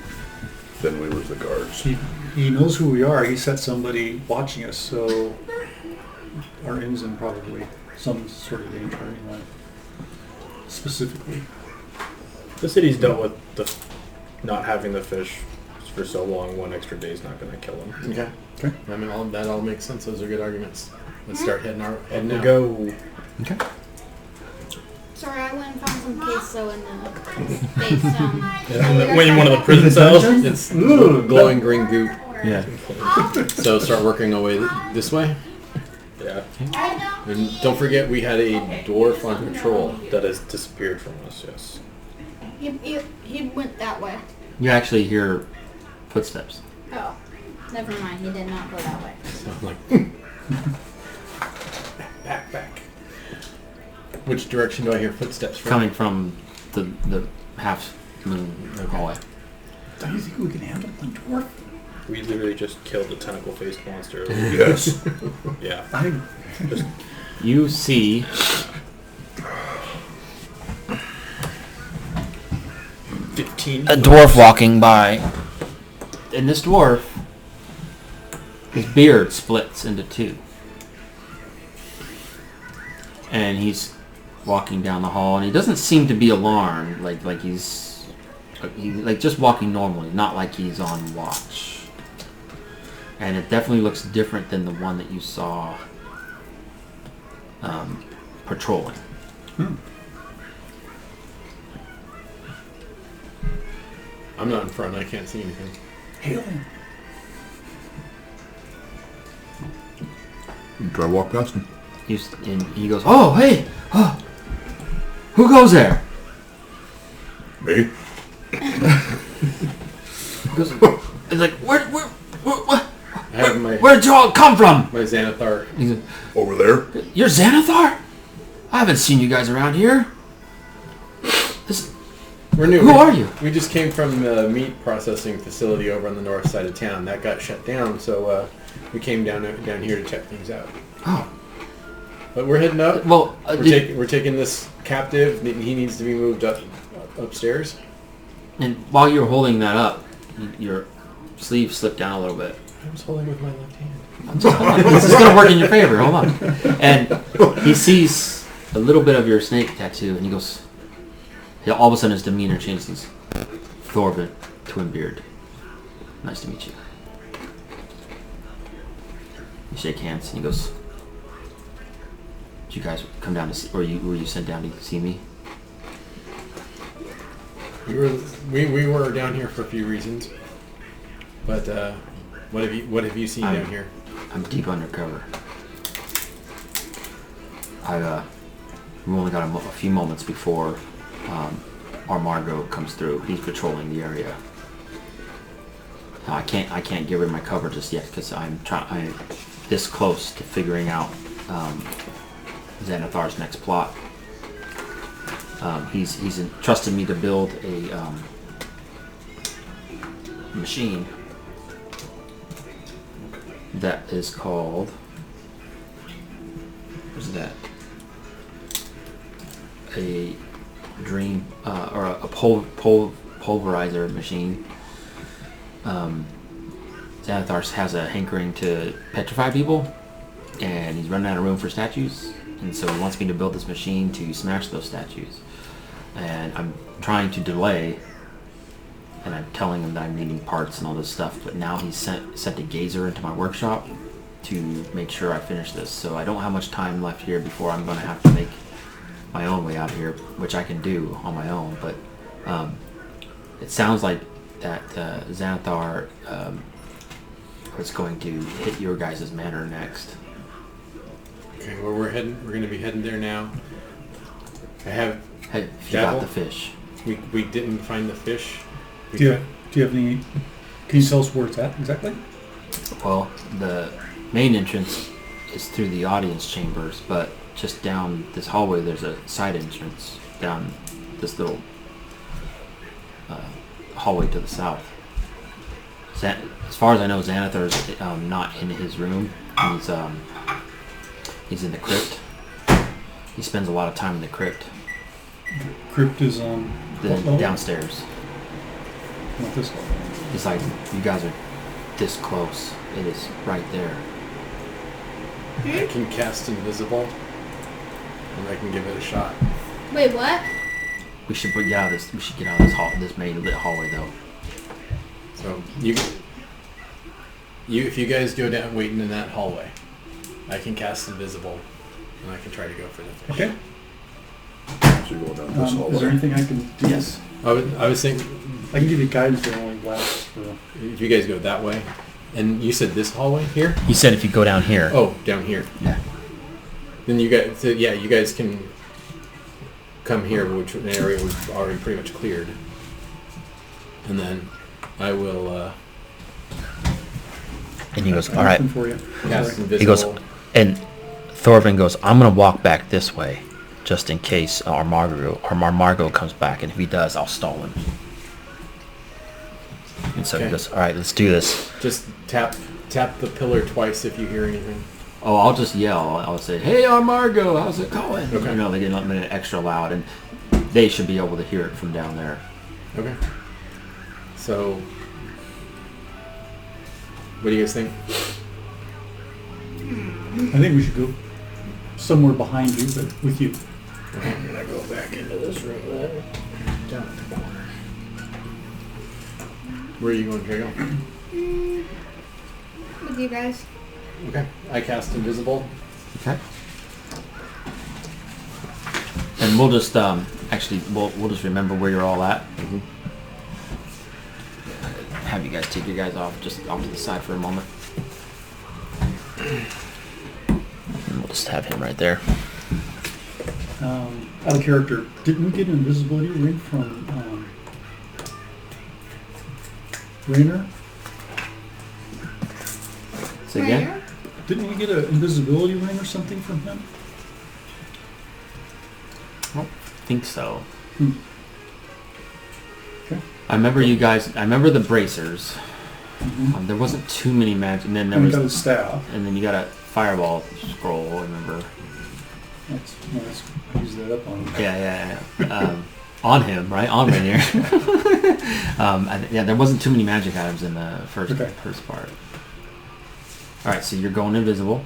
then we lose the guards. He knows who we are. He set somebody watching us, so our inn's in probably some sort of danger anyway. Specifically. The city's dealt with the not having the fish for so long. 1 extra day is not going to kill them. Okay. Okay. I mean, that all makes sense. Those are good arguments. Let's start heading And now. to go. Okay. Sorry, I went and found some queso in the base. When one of the prison cells. It's glowing green goop. Yeah. So start working our way this way. Yeah. And don't forget, we had a dwarf on patrol. That has disappeared from us, yes. He went that way. You actually hear footsteps. Oh, never mind. He did not go that way. So I'm like, back. Which direction do I hear footsteps from? Coming from the half moon hallway. Do you think we can handle the dwarf? We literally just killed a tentacle-faced monster. Yes. Yeah. Just You see a 15. dwarf walking by. And this dwarf, his beard splits into two. And he's walking down the hall, and he doesn't seem to be alarmed, like he's just walking normally, not like he's on watch. And it definitely looks different than the one that you saw patrolling. I'm not in front. I can't see anything. Hail him. You try to walk past him. And he goes, "Oh, hey! Oh, who goes there?" Me? He goes, he's like, "What? I have my Where did you all come from?" my Xanathar. He's like, Over there? "You're Xanathar? I haven't seen you guys around here. We're new. Who are you?" We just came from the meat processing facility over on the north side of town. That got shut down, so we came down here to check things out. Oh, But we're heading up. well, We're taking this captive. He needs to be moved upstairs. and while you're holding that up, your sleeve slipped down a little bit. I was holding with my left hand. This is going to work in your favor. Hold on. And he sees a little bit of your snake tattoo, and he goes. All of a sudden, his demeanor changes. Thorvin, Twinbeard. Nice to meet you. You shake hands, and he goes. Did you guys come down to see, or were you sent down to see me? We were down here for a few reasons, but what have you seen down here? I'm deep undercover. We only got a few moments before our Margot comes through. He's patrolling the area. I can't give him my cover just yet because I'm this close to figuring out Xanathar's next plot. He's entrusted me to build a machine that is called. What's that? A dream or a pulverizer machine. Xanathar has a hankering to petrify people, and he's running out of room for statues, and so he wants me to build this machine to smash those statues. And I'm trying to delay, and I'm telling him that I'm needing parts and all this stuff, but now he's sent a gazer into my workshop to make sure I finish this. So I don't have much time left here before I'm going to have to make my own way out of here, which I can do on my own, but it sounds like that Xanathar is going to hit your guys' manor next. Okay, well we're going to be heading there now. Hey, if you got the fish. We didn't find the fish. Do you have any? Can you tell us where it's at exactly? Well, the main entrance is through the audience chambers, but just down this hallway, there's a side entrance down this little hallway to the south. As far as I know, Xanathar's not in his room. He's in the crypt. He spends a lot of time in the crypt. Crypt is on Downstairs. Not this one. It's like, you guys are this close. It is right there. I can cast invisible, and I can give it a shot. Wait, what? We should get out of this. We should get out of this this main lit hallway, though. So if you guys go down waiting in that hallway, I can cast invisible, and I can try to go for the fish. Okay. So you go down this Is there hallway. anything I can do? Yes. I was thinking, I can give you guidance that only lasts for... if you guys go that way, and you said this hallway here? You said if you go down here. Oh, down here. Yeah. Then you guys can come here, which an area was already pretty much cleared. And then I will And he goes, all right. For you. cast Sorry. invisible. He goes, and Thorvin goes, I'm going to walk back this way, just in case our Margot comes back. And if he does, I'll stall him. And so he Okay. goes, all right, let's do this. Just tap the pillar twice if you hear anything. Oh, I'll just yell. I'll say, hey, Margot, how's it going? Okay. You know, they get a minute extra loud, and they should be able to hear it from down there. Okay. So, what do you guys think? I think we should go somewhere behind you, but with you. I'm gonna go back into this room then. Down at the corner. Where are you going, Drago? With you guys. Okay. I cast invisible. Okay. And we'll just actually we'll just remember where you're all at. Mm-hmm. Have you guys take your guys off just off to the side for a moment. And we'll just have him right there. Out of character, didn't we get an invisibility ring from Rainer? Say again? Flayer? Didn't we get an invisibility ring or something from him? I don't think so. Okay. I remember you guys. I remember the bracers. Mm-hmm. There wasn't too many magic, and then there And we got was, his staff. and then you got a fireball scroll. I remember. That's nice. I used that up on him. Yeah. On him, right? On Rainier. There wasn't too many magic items in the first part. All right, so you're going invisible.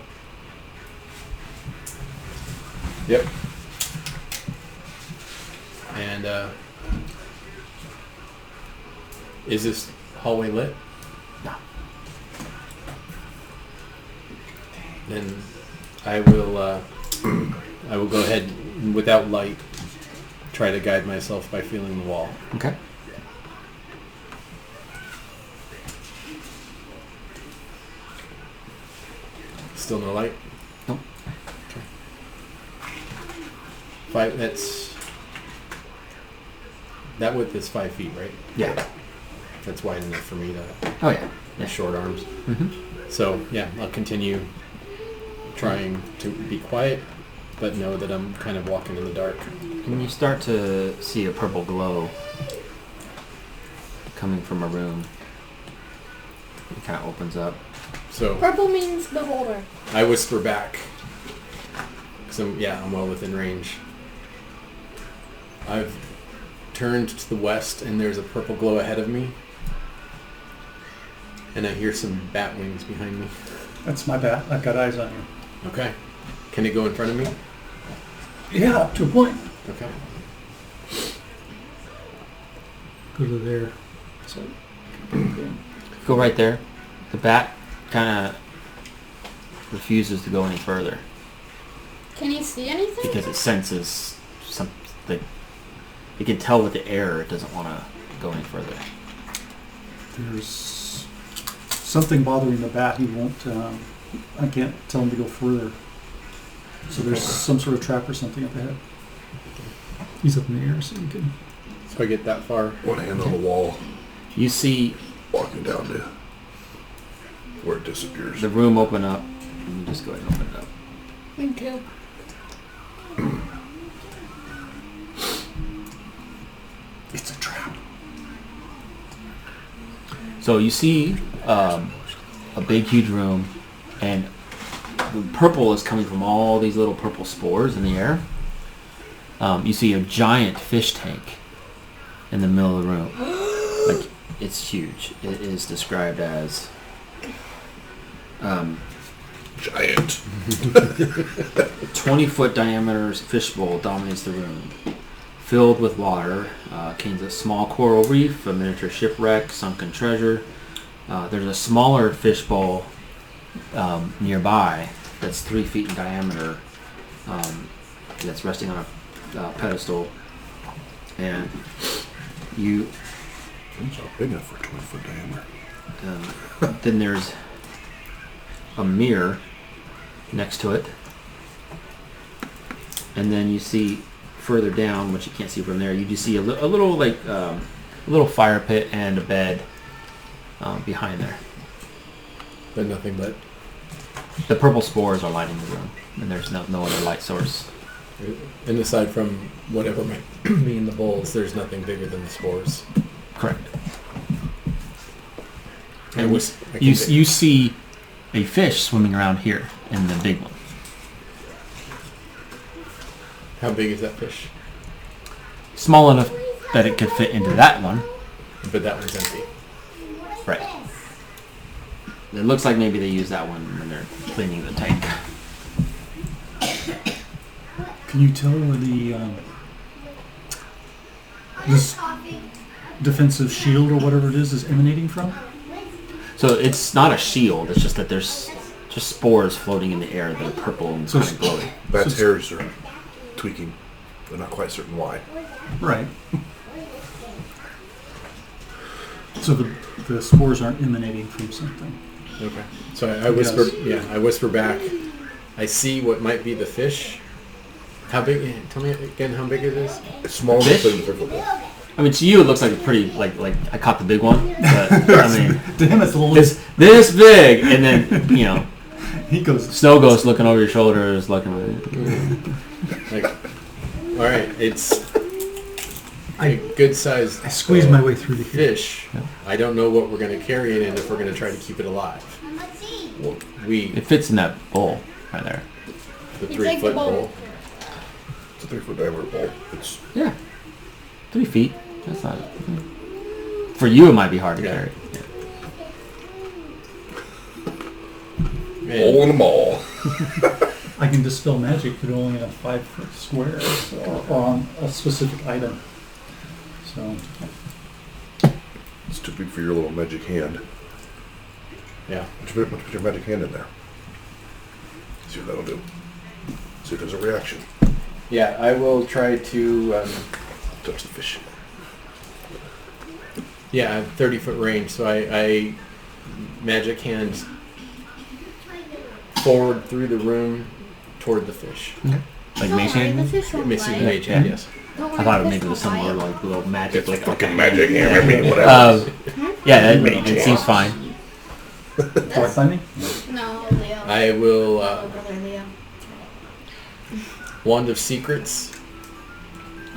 Yep. And is this hallway lit? No. Then I will go ahead and without light try to guide myself by feeling the wall. Okay. Still no light? Nope. Okay. That width is 5 feet, right? Yeah. That's wide enough for me to Oh yeah. have short arms. Mm-hmm. So yeah, I'll continue trying to be quiet, but know that I'm kind of walking in the dark. And you start to see a purple glow coming from a room. It kind of opens up. So Purple means beholder. I whisper back, because I'm well within range. I've turned to the west, and there's a purple glow ahead of me, and I hear some bat wings behind me. That's my bat. I've got eyes on you. Okay. Can it go in front of me? Yeah, up to a point. Okay. Go to there. So, Go right there. The bat kind of refuses to go any further Can you see anything? because it senses something. It can tell with the air it doesn't want to go any further. there's something bothering the bat. He won't. I can't tell him to go further. So there's some sort of trap or something up ahead. He's up in the air, so you can. So I get that far. One hand on the wall, You see walking down to where it disappears. the room open up. And you just go ahead and open it up. Me too. So you see a big, huge room, and the purple is coming from all these little purple spores in the air. You see a giant fish tank in the middle of the room. Like, it's huge. It is described as Giant. 20-foot diameter fishbowl dominates the room, filled with water. Contains a small coral reef, a miniature shipwreck, sunken treasure. There's a smaller fishbowl nearby that's 3 feet in diameter. That's resting on a pedestal, and you. It's not big enough for a 20-foot diameter. Then there's a mirror next to it, and then you see further down, which you can't see from there. You just see a little like a little fire pit and a bed behind there. But nothing but. The purple spores are lighting the room, and there's no other light source. And aside from whatever might be in the bowls, there's nothing bigger than the spores. Correct. And You see a fish swimming around here in the big one. How big is that fish? Small enough that it could fit into that one. But that one's empty. Right. It looks like maybe they use that one when they're cleaning the tank. Can you tell where the this defensive shield or whatever it is emanating from? So it's not a shield. It's just that there's just spores floating in the air that are purple and So kind of glowing. Bat's hairs are tweaking. They're not quite certain why. Right. So the spores aren't emanating from something. Okay. So I whisper. Yeah, I whisper back. I see what might be the fish. How big? Tell me again how big it is. It's small Fish? enough for football. I mean, to you it looks like a pretty like I caught the big one, but I mean, To him, it's a little. it's this big, and then He goes. Snow Ghost looking over your shoulders, looking. Like, all right, it's a good sized. I squeeze my way through the fish. Yeah. I don't know what we're going to carry it in if we're going to try to keep it alive. Well, It fits in that bowl right there. the You take 3-foot the bowl. bowl. It's a 3-foot diameter bowl. It's Yeah, 3 feet. That's not. For you, it might be hard to Yeah. carry. Yeah. hole in the mall. I can dispel magic, but only in a 5-foot square, or on a specific item. So It's too big for your little magic hand. Yeah. Let's put your magic hand in there. See what that'll do. See if there's a reaction. Yeah, I will try to. Touch the fish. Yeah, I have 30-foot range, so I magic hand forward through the room toward the fish. Like Mage hand? It makes you bite. mage hand, Yeah. yes. I thought it maybe was similar, like little magic, It's like fucking magic hammer, I mean, whatever. Yeah, Mage it hand. seems fine. Dark Lightning? No, Leo. I will Brother Leo. Wand of Secrets,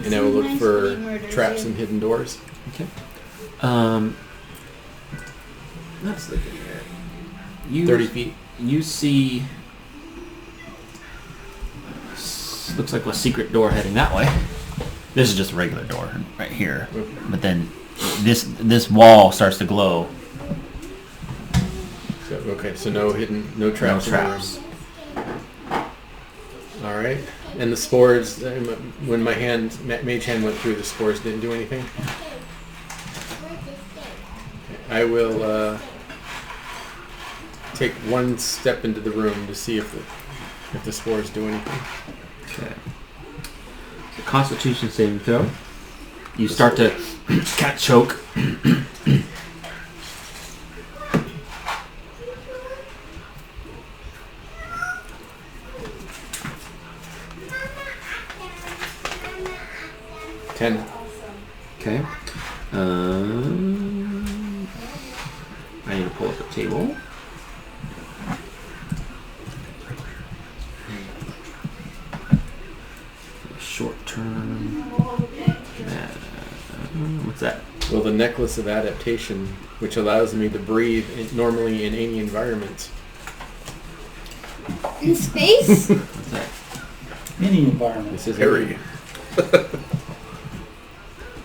and I will look for traps and hidden doors. Let's look at here. You 30 feet. You see, looks like a secret door heading that way. This is just a regular door right here, but then this wall starts to glow. So, okay, so no hidden, no No traps. traps. All right, and the spores. When my hand, mage hand went through, the spores didn't do anything. I will take one step into the room to see if the spores do anything. Okay. So Constitution saving throw. You start to kind of choke. Okay. I need to pull up the table. Short term. What's that? Well, the necklace of adaptation, which allows me to breathe normally in any environment. In space? What's that? Any environment. This is Harry.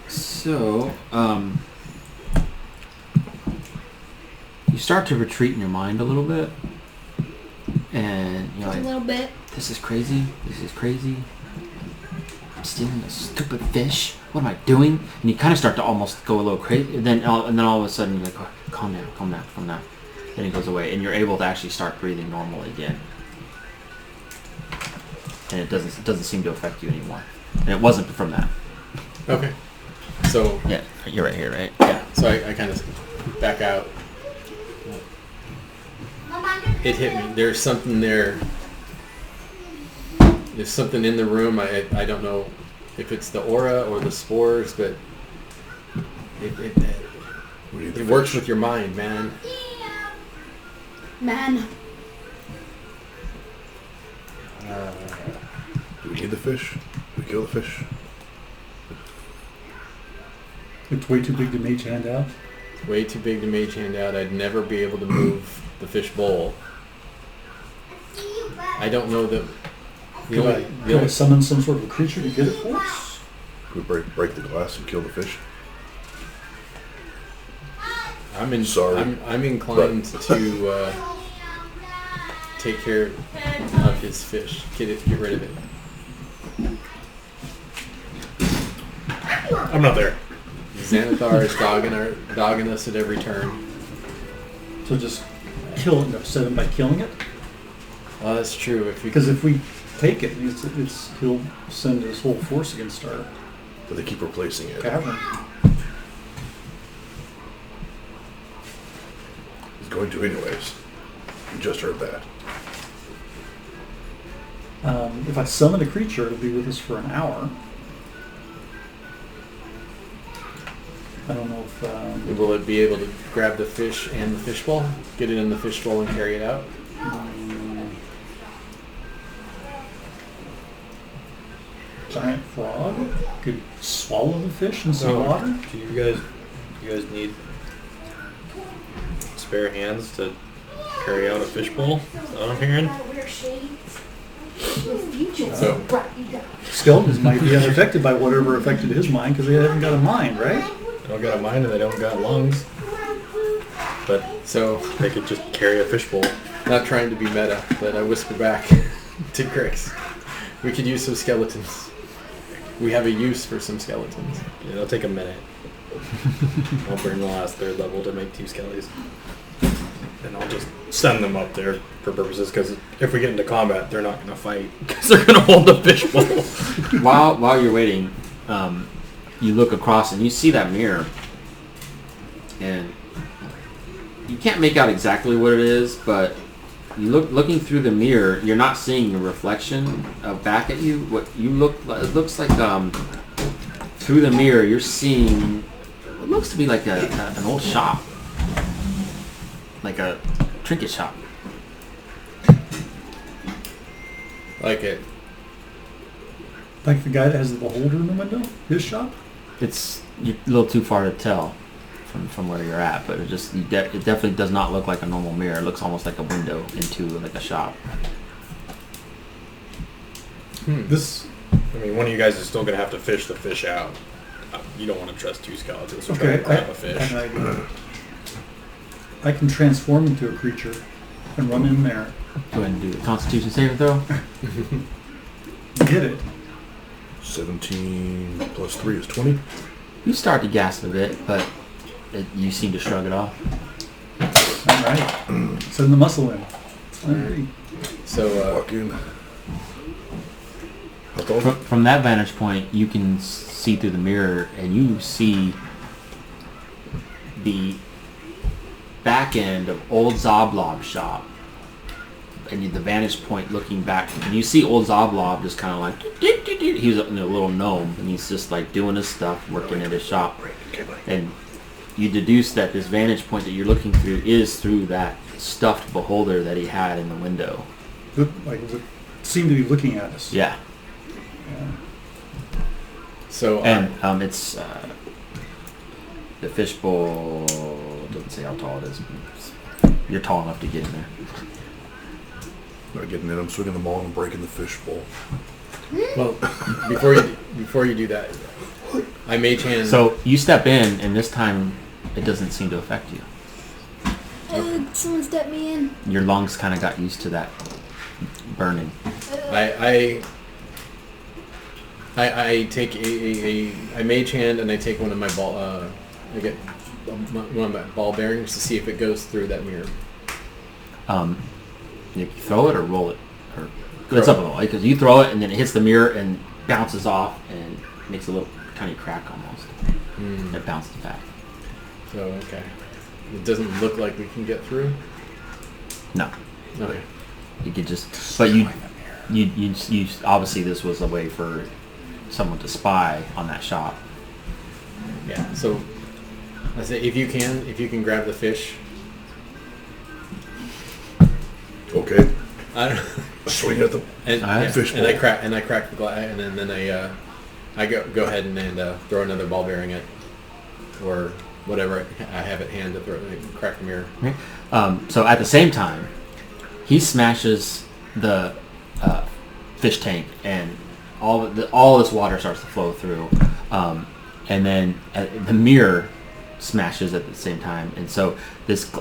So, you start to retreat in your mind a little bit, and you're A like, little bit. "This is crazy. This is crazy. I'm stealing a stupid fish. What am I doing?" And you kind of start to almost go a little crazy. And then all of a sudden, you're like, oh, "Calm down, calm down, calm down." Then it goes away, and you're able to actually start breathing normally again. And it doesn't seem to affect you anymore. And it wasn't from that. Okay. So Yeah, you're right here, right? yeah. So I kind of back out. It hit me. There's something there. There's something in the room. I don't know if it's the aura or the spores, but it works with your mind, man. Man. Do we need the fish? Do we kill the fish? It's way too big to mage hand out. Way too big to mage hand out. I'd never be able to move the fish bowl. I don't know that. Could I summon some sort of a creature to get it for us? Could we break the glass and kill the fish? Sorry. I'm inclined to take care of his fish. Get rid of it. I'm not there. Xanathar is dogging us at every turn. So just kill it and upset him by killing it? Well, that's true. Because if we take it, he'll send his whole force against our But they keep replacing it. cavern. He's going to anyways. You just heard that. If I summon a creature, it'll be with us for an hour. I don't know if... will it be able to grab the fish and the fishbowl? Get it in the fishbowl and carry it out? Giant frog could swallow the fish in some water. Do you guys need spare hands to carry out a fishbowl? Is that what I'm hearing? So, Skeletons might be unaffected by whatever affected his mind because they haven't got a mind, right? They don't got a mind and they don't got lungs. But so they could just carry a fishbowl. not trying to be meta, but I whisper back to Grix. We could use some skeletons. We have a use for some skeletons. Yeah, it'll take a minute. I'll burn the last third level to make 2 skellies. And I'll just send them up there for purposes, because if we get into combat, they're not going to fight, because they're going to hold the fishbowl. While you're waiting, you look across and you see that mirror. And you can't make out exactly what it is, but you looking through the mirror, you're not seeing the reflection back at you. What you it looks like through the mirror, you're seeing what looks to be like an old shop, like a trinket shop. Like it. Like the guy that has the beholder in the window, his shop. It's a little too far to tell from where you're at, but it definitely does not look like a normal mirror. It looks almost like a window into like a shop. I mean, one of you guys is still going to have to fish the fish out. You don't want to trust 2 skeletons to try to grab a fish. I can transform into a creature and run in there. Go ahead and do the Constitution saving throw. Get it. 17 plus 3 is 20. You start to gasp a bit, but you seem to shrug it off. All right. Send the muscle in. All right. So, Walk in. From that vantage point, you can see through the mirror, and you see the back end of old Zoblob's shop. And the vantage point looking back, and you see old Zoblob just kind of like, he's a little gnome, and he's just like doing his stuff, working at his shop. And you deduce that this vantage point that you're looking through is through that stuffed beholder that he had in the window. Like it seemed to be looking at us. Yeah. Yeah. so And it's The fishbowl doesn't say how tall it is. You're tall enough to get in there. Not getting in. I'm swinging the maul and breaking the fishbowl. Well, before you do that, I mage hand. So you step in, and this time it doesn't seem to affect you. Someone step me in. Your lungs kind of got used to that burning. I take I mage hand and I take one of my ball. I get one of my ball bearings to see if it goes through that mirror. You throw it or roll it, or it's up a because you throw it and then it hits the mirror and bounces off and makes a little tiny crack almost. It bounces back. So okay, it doesn't look like we can get through. No. Okay. You could just, but you obviously this was a way for someone to spy on that shop. Yeah. So I say if you can grab the fish. Okay. I don't. Swing at the fish and bowl. I crack the glass, and then I go ahead and throw another ball bearing at, or whatever I have at hand to throw crack the mirror. Okay. So at the same time, he smashes the fish tank, and all this water starts to flow through, and then the mirror smashes at the same time, and so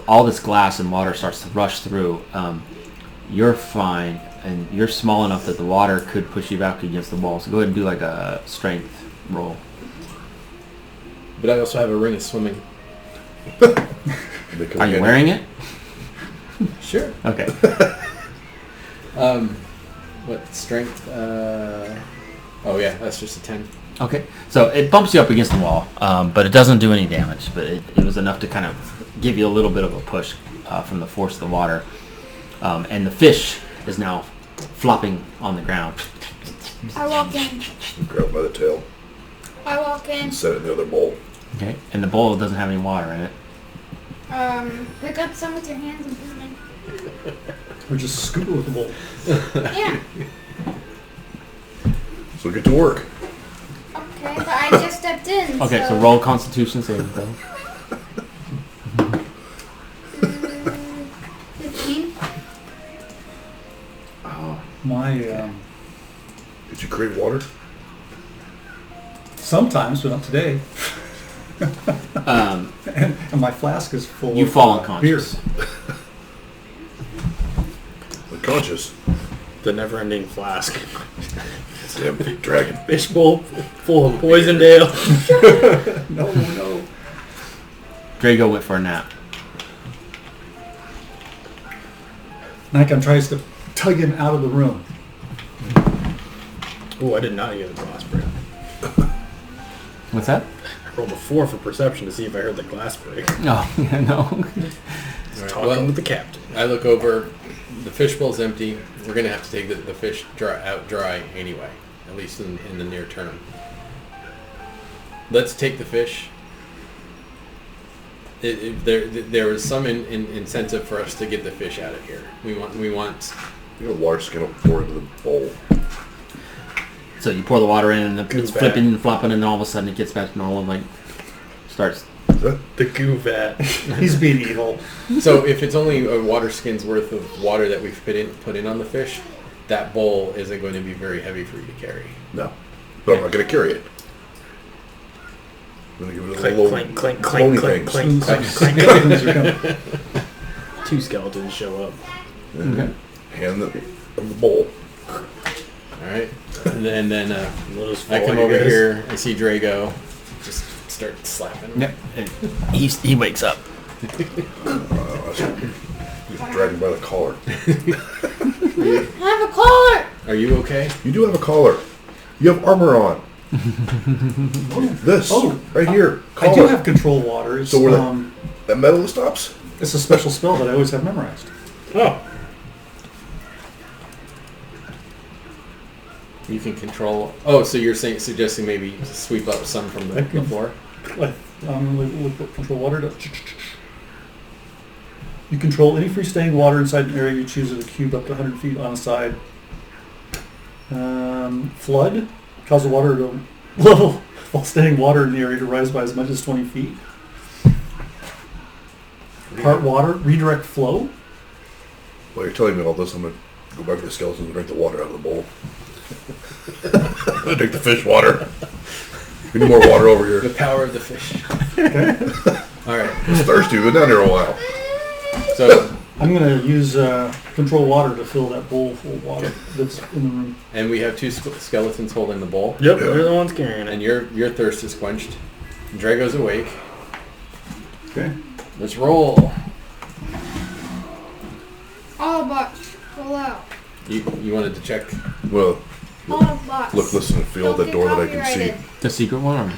all this glass and water starts to rush through. You're fine, and you're small enough that the water could push you back against the wall. So go ahead and do like a strength roll. But I also have a ring of swimming. Are you wearing it? Sure. Okay. What strength? Oh yeah, that's just a 10. Okay. So it bumps you up against the wall, but it doesn't do any damage. But it was enough to kind of give you a little bit of a push from the force of the water. And the fish is now flopping on the ground. I walk in. Grab by the tail I walk in. and set it in the other bowl. Okay. And the bowl doesn't have any water in it. Pick up some with your hands and put them Or just scoop it with the bowl. in. Yeah. So get to work. Okay, but I just stepped in. Okay. So roll Constitution saving throw. 15. My Did you create water? sometimes, but not today. Um, And my flask is full. you of, fall beer. unconscious. Unconscious. The never-ending flask. Damn dragon. Fishbowl full of poisoned ale. No. Drago went for a nap. Nikon tries to tug him out of the room. Oh, I did not hear the glass break. What's that? I rolled a 4 for perception to see if I heard the glass break. Oh, yeah, no. Alright, Talking well, with the captain. I look over. The fish bowl's empty. We're gonna have to take the fish out dry anyway, at least in the near term. Let's take the fish. There is some incentive for us to get the fish out of here. We want. You got water skin up and pour it into the bowl. So you pour the water in, and it's Go flipping and flopping, and then all of a sudden it gets back to normal and like starts. Is that? The goo vat. He's being evil. So if it's only a water skin's worth of water that we've put in on the fish, that bowl isn't going to be very heavy for you to carry. No. But I'm not going to carry it. I'm going to give it a Clink, little clink, clink, clony clink, clink, things. clink, clink, Skeletons are coming. 2 skeletons show up. And Okay. hand the bowl. All right, and then We'll just I follow come you over guys. here. I see Drago. Just start slapping him. Yep. And he wakes up. Drag him by the collar. I have a collar. Are you okay? You do have a collar. You have armor on. This. Oh. Right here. I do Collar. have control water. It's, So where that metal stops? it's a special spell that I always have memorized. Oh, You can control. Oh, so you're suggesting maybe sweep up some from the floor? Like, look what control water does. You control any freestanding water inside an area you choose as a cube up to 100 feet on a side. Flood. Cause the water to level while standing water in the area to rise by as much as 20 feet. Part water, redirect flow. While you're telling me all this, I'm gonna go back to the skeletons and drink the water out of the bowl. Drink the fish water. We need more water over here. The power of the fish. All right. I was thirsty. We've been down here a while. So, I'm going to use control water to fill that bowl full of water that's in the room. and we have two skeletons holding the bowl. Yep, Yeah. they're the ones carrying And it. your thirst is quenched. Drago's awake. Okay. Let's roll. All box. Roll out. You wanted to check. Well, All box. look, listen, and feel Don't that get door that I can see. copyrighted. The secret one? Or?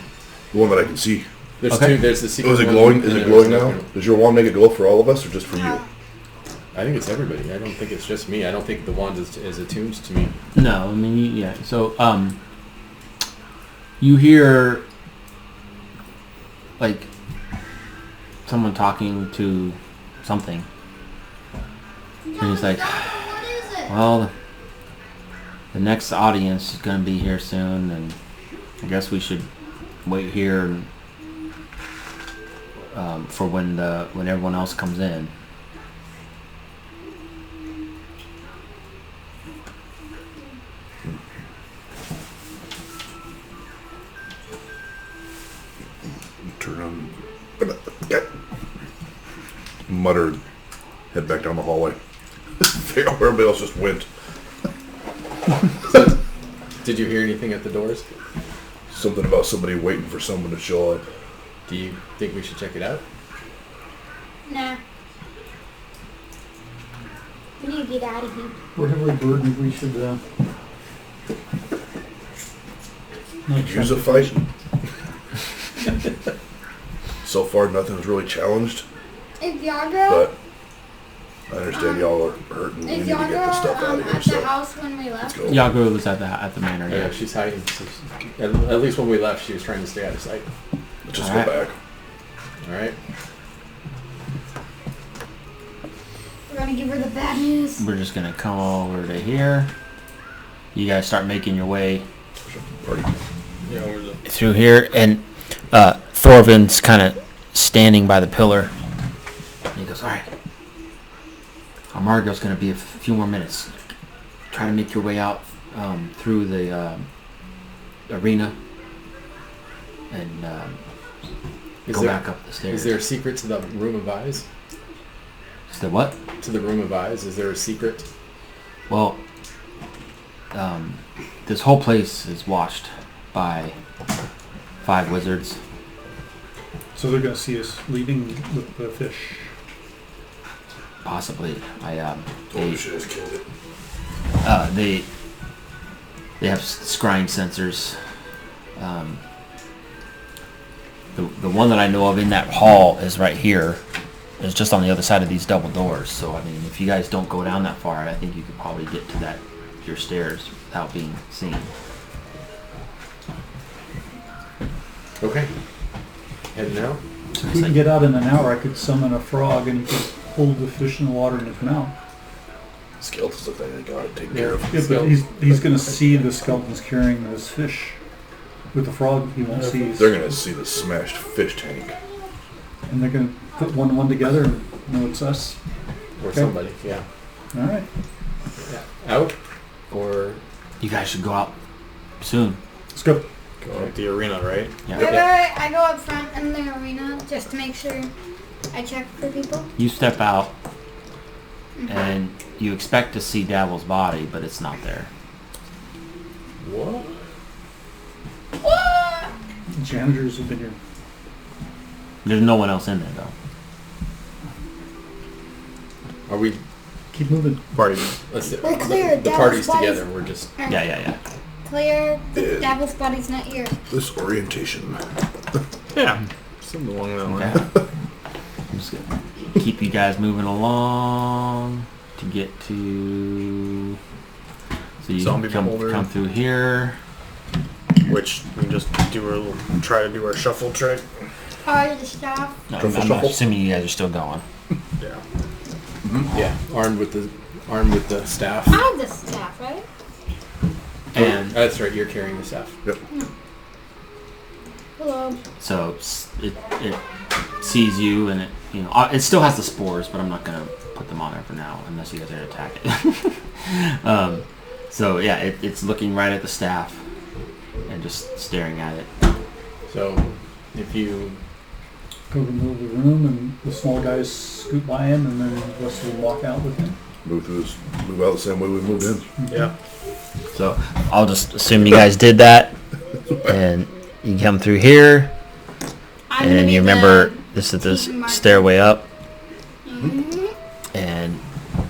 The one that I can see. There's Okay. two. There's the secret. Is it one, glowing? and Is it there's glowing the now? other one. Does your wand make it glow for all of us, or just for you? I think it's everybody. I don't think it's just me. I don't think the wand is attuned to me. No, I mean, yeah. So, you hear, like, someone talking to something. And he's like, What is it? well, the next audience is going to be here soon, and I guess we should wait here and, for when everyone else comes in. Turn on. Muttered. Head back down the hallway. Figure out where everybody else just went. Did you hear anything at the doors? Something about somebody waiting for someone to show up. Do you think we should check it out? Nah. We need to get out of here. We're heavily burdened. We should not Use a fight. So far, nothing's really challenged, Is Yago? but I understand y'all are hurt and we Is need to get this stuff out Yago of here. at the So house when we let's left? go. Yago was at the manor. Yeah, Yeah. she's hiding. At least when we left, she was trying to stay out of sight. Let's just Alright. go back. All right. We're gonna give her the bad news. We're just gonna come over to here. You guys start making your way Party. Yeah, over the through here, and Thorvin's kind of standing by the pillar. And he goes, "All right, our Margot's gonna be a few more minutes. Try to make your way out through the arena and go back up the stairs." Is there a secret to the room of eyes? Is there what? To the room of eyes? Is there a secret? Well, this whole place is watched by 5 wizards. So they're going to see us leaving with the fish. Possibly. Holy shit, I just killed it. They have scrying sensors. The one that I know of in that hall is right here. It's just on the other side of these double doors. So I mean, if you guys don't go down that far, I think you could probably get to your stairs without being seen. Okay. Heading now. If we can get out in an hour, I could summon a frog and he could hold the fish in the water in his mouth. Skeletons look like they got it taken care of. Yeah, but he's going to see the skeletons carrying this fish. With the frog, he won't see. They're gonna see the smashed fish tank. And they're going to put one and one together and know it's us. Or Okay. somebody. Yeah. All right. Out. Or You guys should go out soon. Let's go. going at the arena, right? Yeah. I go up front in the arena just to make sure I check for people. You step out, and you expect to see Dabble's body, but it's not there. what? The janitors have been here. There's no one else in there though. Are we? Keep moving. Party. Let's We're clear. The Devil's party's body's- together. We're just. Yeah. Clear. The devil's body's not here. This orientation. Yeah. Something along that line. Okay. I'm just gonna keep you guys moving along to get to. So you Zombie come beholder. through here. Which we can just try to do our shuffle trick. Are the staff? No, Truffle I'm shuffle? assuming you guys are still going. Yeah. Yeah. Armed with the staff. I have the staff, right? And That's right. You're carrying the staff. Hello. so it sees you, and it still has the spores, but I'm not gonna put them on there for now unless you guys are gonna attack it. So yeah, it's looking right at the staff and just staring at it. So if you Go to the middle of the room, and the small guys scoot by him, and then the rest of them walk out with him. Move out the same way we moved in. Yeah. So I'll just assume you guys did that, and you come through here, I'm and gonna you be remember the this is the teaching marker. stairway up, Mhm. and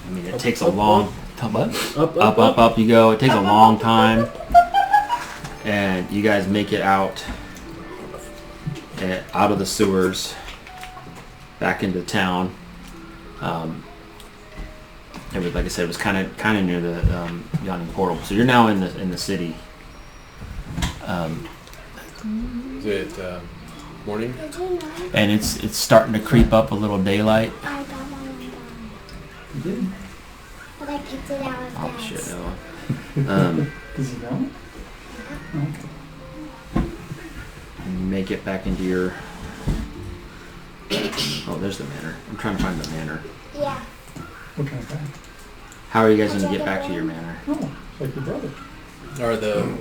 I mean it takes a long what? Up. Up you go. It takes a long time, and you guys make it out of the sewers back into town. It was, like I said, it was kind of near the yawning portal. So you're now in the city. is it morning? And it's starting to creep up a little daylight. I got one You did? but I picked it out of Oh Dad's. shit, no. Does he know? Okay. And you make it back into your. Oh, there's the manor. I'm trying to find the manor. Yeah. What kind of guy? How are you guys going to get back to your manor? Oh, it's like your brother. Are the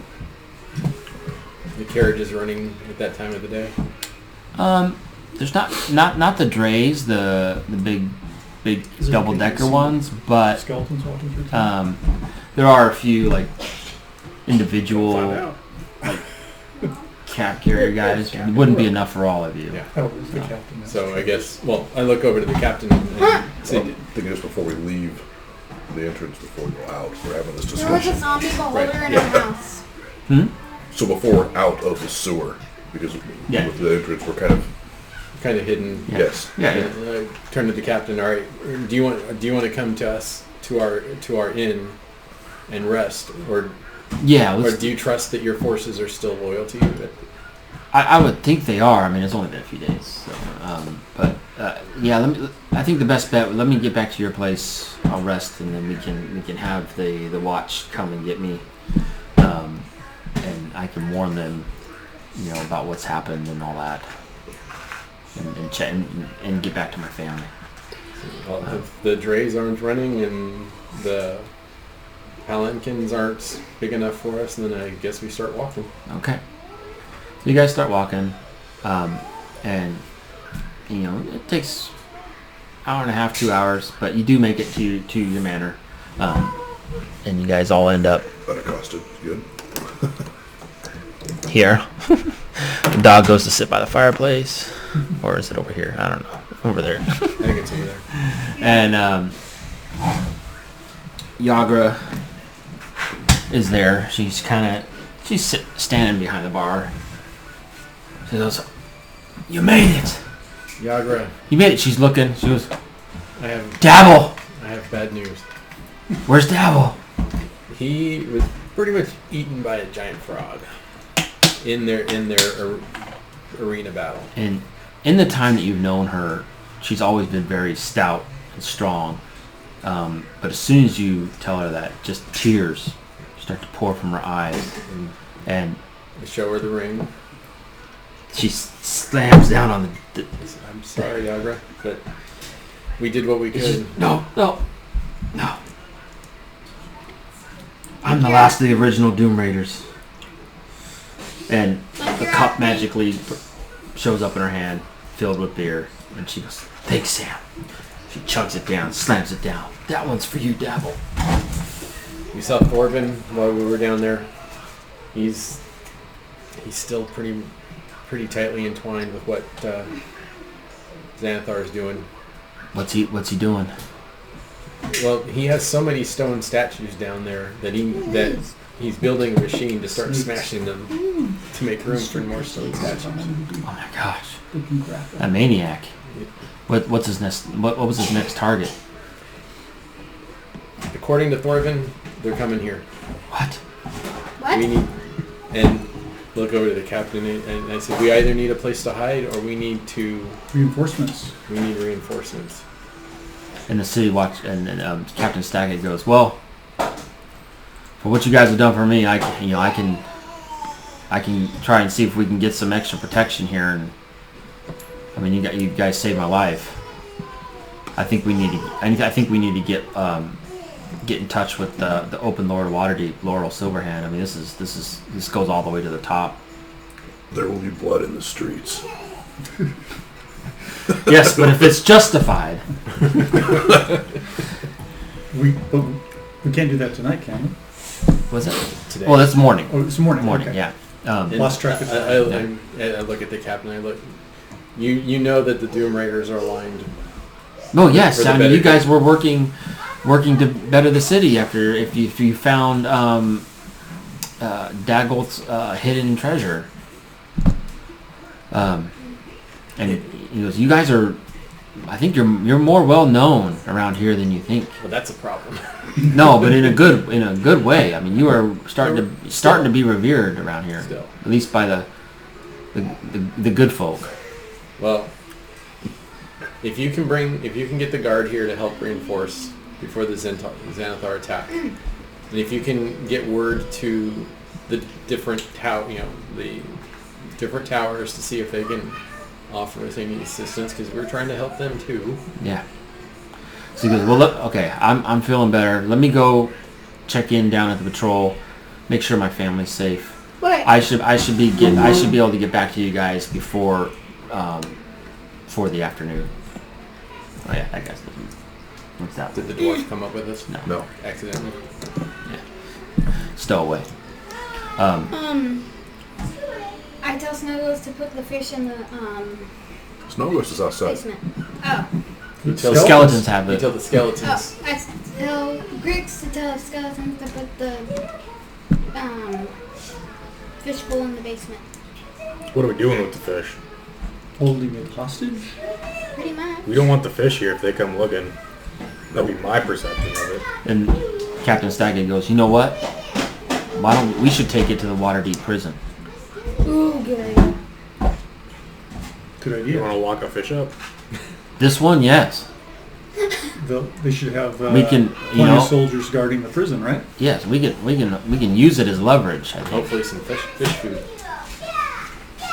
carriages running at that time of the day? There's not the drays, the big Is it double decker like ones, but Skeletons walking through town. there are a few like Find individual out. cab carrier guys. It wouldn't be enough for all of you. Yeah. Oh, it's the captain. So I guess, well, I look over to the captain and say, I'm thinking just before we leave the entrance, before we go out, we're having this There was a discussion. zombie beholder Right, in yeah. our house. So before we're out of the sewer, because Yeah. with the entrance, we're kind of kind of hidden. Yeah. yes. Yeah. And I turn to the captain. All right, do you want to come to us to our inn and rest, or Yeah. do you trust that your forces are still loyal to you? I would think they are. I mean, it's only been a few days, so. Yeah. I think the best bet. Let me get back to your place. I'll rest, and then we can have the watch come and get me, and I can warn them, about what's happened and all that, and get back to my family. Well, if the drays aren't running and the palanquins aren't big enough for us, then I guess we start walking. Okay. So you guys start walking, and it takes hour and a half, 2 hours, but you do make it to your manor, and you guys all end up Unaccosted. Good. here. The dog goes to sit by the fireplace, or is it over here? I don't know. Over there. I think it's over there. And Yagra is there. She's standing behind the bar. She goes, "You made it! Yagra, You made it!" She's looking. She goes, I have "Dabble! bad news. Where's Dabble?" He was pretty much eaten by a giant frog in their arena battle. And in the time that you've known her, she's always been very stout and strong. But as soon as you tell her that, just tears start to pour from her eyes, and I show her the ring. she slams down on the. I'm sorry, Yagra, but we did what we could. No. I'm the last of the original Doom Raiders. And the cup magically shows up in her hand, filled with beer, and she goes, "Thanks, Sam." She chugs it down, slams it down. "That one's for you, Dabble." We saw Thorvin while we were down there. He's still pretty tightly entwined with what Xanathar's doing. What's he doing? Well, he has so many stone statues down there that he's building a machine to start smashing them to make room for more stone statues. Oh my gosh, They can grab a maniac. What's his next? What was his next target? According to Thorvin, they're coming here. What? What? We need, and look over to the captain and I said, we either need a place to hide or we need reinforcements. reinforcements. And the city watch and Captain Stackett goes, "Well, for what you guys have done for me, I can try and see if we can get some extra protection here, and I mean, you guys saved my life. I think we need to get in touch with the Open Lord Waterdeep, Laurel Silverhand. I mean, this goes all the way to the top. There will be blood in the streets. Yes, but if it's justified. We can't do that tonight, can we? Was it? Today. Well, that's morning. Oh, it's morning. Morning, okay. yeah. And Lost track of time. I look at the captain. I look. You know that the Doom Raiders are aligned. Oh yes, For the I mean better you guys were working to better the city after if you found Daggle's hidden treasure. And he goes, you guys are. I think you're more well known around here than you think. Well, that's a problem. No, but in a good way. I mean, you are starting to be revered around here, Still. at least by the good folk. Well, if you can get the guard here to help reinforce before the Xanathar attack, and if you can get word to the different the different towers to see if they can offer us any assistance, because we're trying to help them too. Yeah. So he goes, well, look, okay, I'm feeling better. Let me go check in down at the patrol, make sure my family's safe. Wait. I should be able to get back to you guys before the afternoon. Oh yeah, that guy's looking. What's that? Did the dwarves come up with this? No. Accidentally. Stowaway. I tell Snuggles to put the fish in the Snow Ghost is outside. basement. Oh. Tell The skeletons have You it. tell the skeletons. Oh, I tell Grix to tell Skeletons to put the fishbowl in the basement. What are we doing with the fish? Holding it hostage? Pretty much. We don't want the fish here if they come looking. That'd be my perception of it. And Captain Staggett goes, you know what? Why don't we should take it to the Waterdeep prison? Ooh, good idea. Good You want idea. to lock a fish up? This one, yes. They should have We can, plenty of soldiers guarding the prison, right? Yes, we can use it as leverage, I think. Hopefully some fish food.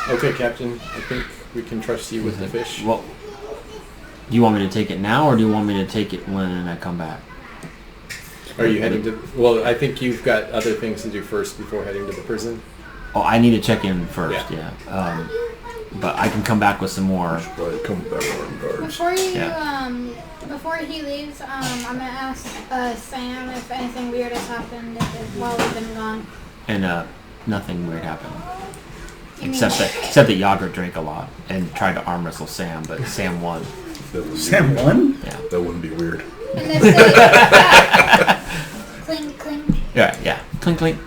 Okay, Captain. I think we can trust you with the fish. Well, do you want me to take it now, or do you want me to take it when I come back? Are you heading to... Well, I think you've got other things to do first before heading to the prison. Oh, I need to check in first, yeah. But I can come back with some more. Probably come back armed guards. Before he leaves, I'm gonna ask Sam if anything weird has happened while we've been gone. And nothing weird happened. You mean- Except that Yager drank a lot and tried to arm wrestle Sam, but Sam won. That wouldn't Sam be, won? Yeah. that wouldn't be weird. And they say, cling, cling. Yeah. Clink, clink.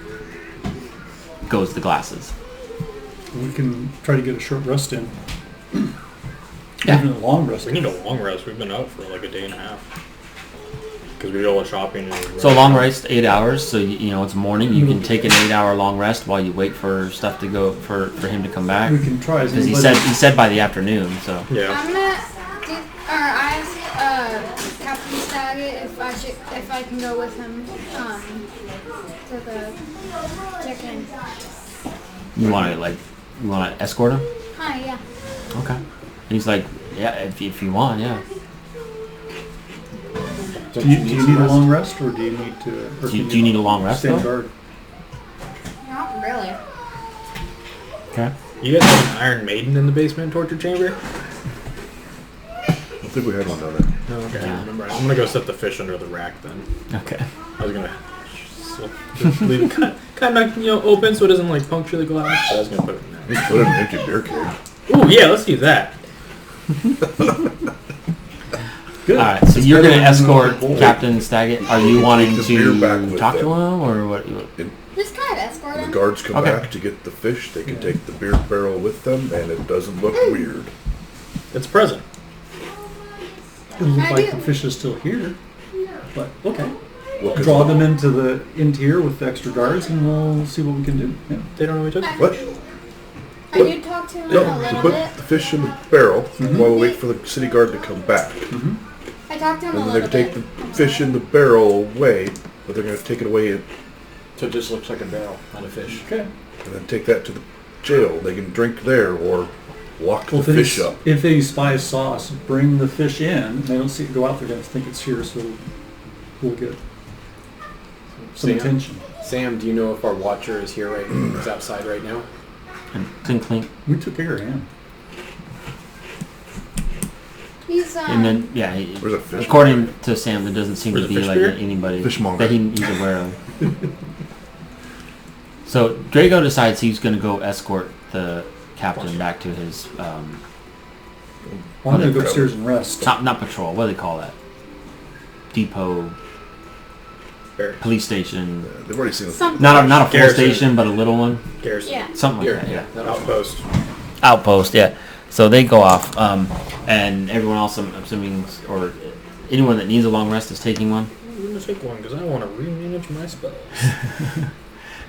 Goes the glasses. We can try to get a short rest in. Yeah. Even a long rest. We need a long rest. We've been out for like a day and a half. Because we did all the shopping. And So long rest, 8 hours. So it's morning. You can take an 8-hour long rest while you wait for stuff to go for him to come back. We can try. Because he said by the afternoon. So Yeah. I'm gonna I asked Captain Staggett if I can go with him to the check-in. you want to escort him? Hi, yeah. Okay. And he's like, yeah, if you want, yeah. Do you need a long rest, or do you need to? Or Do you need a long rest stand though? guard? Not really. Okay. You guys have an Iron Maiden in the basement torture chamber? I think we had one down there. No, okay. Yeah. I remember. I'm gonna go set the fish under the rack then. Okay. I was gonna just leave it kind of open so it doesn't like puncture the glass. But I was gonna put it in there. Just put it in an empty beer cage. Ooh, yeah, let's do that. Good. All right. So you're better going to than escort the boy. Captain Staggett. Are you wanting Take the beer back to with talk to them. him, or what? Just kind of escort When him. the guards come Okay. back to get the fish, they can take the beer barrel with them, and it doesn't look weird. It's a present. It'll look I like do. the fish is still here, but okay. Well, 'cause Draw them into the here with the extra guards, and we'll see what we can do. Yeah. They don't know we took it. What? I did talk to him a No, little to put bit. the fish in the barrel while we wait for the city guard to come back. I talked to him And a then they little can take bit. the fish in the barrel away, but they're going to take it away and So it just looks like a barrel, not a fish. Okay. then take that to the jail. They can drink there, or Lock Well, the fish up. if any spies saw us bring the fish in, and they don't see it go out, they're going to think it's here, so we'll get some Sam? attention. Sam, do you know if our watcher is here right now? Is outside right now? And clink clink. We took care of him. He's And then yeah, Where's a fish? according to Sam, there doesn't seem Where's to the be fish like beard? anybody Fishmonger. that he's aware of. So Drago decides he's going to go escort the captain back to his Well, I'm going to go upstairs and rest. not patrol. What do they call that? Depot, Barracks. police station. They've already seen us. something. Not a full Garrison. station, but a little one. Garrison. Yeah. Something like that. Yeah. Outpost. Outpost, yeah. So they go off, and everyone else, I'm assuming, or anyone that needs a long rest is taking one. I'm gonna take one because I want to remanage my spells.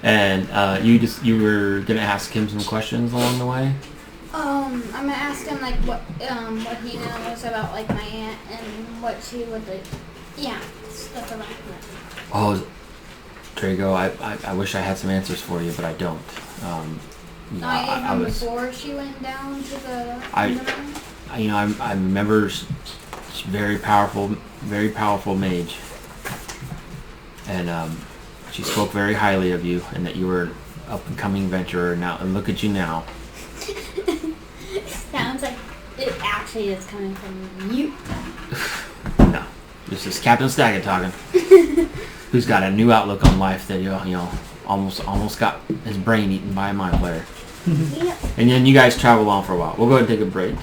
And you were gonna ask him some questions along the way. I'm gonna ask him like what he knows about like my aunt and what she would like. Yeah, stuff about that. Oh, Drago, I wish I had some answers for you, but I don't. You know, I I was, before she went down to the. I remember she's very powerful mage, and she spoke very highly of you, and that you were an up and coming adventurer. Now, and look at you now. Sounds like it actually is coming from you. No, this is Captain Staggett talking. Who's got a new outlook on life that you know almost got his brain eaten by a mind player. Yep. And then you guys travel on for a while. We'll go ahead and take a break.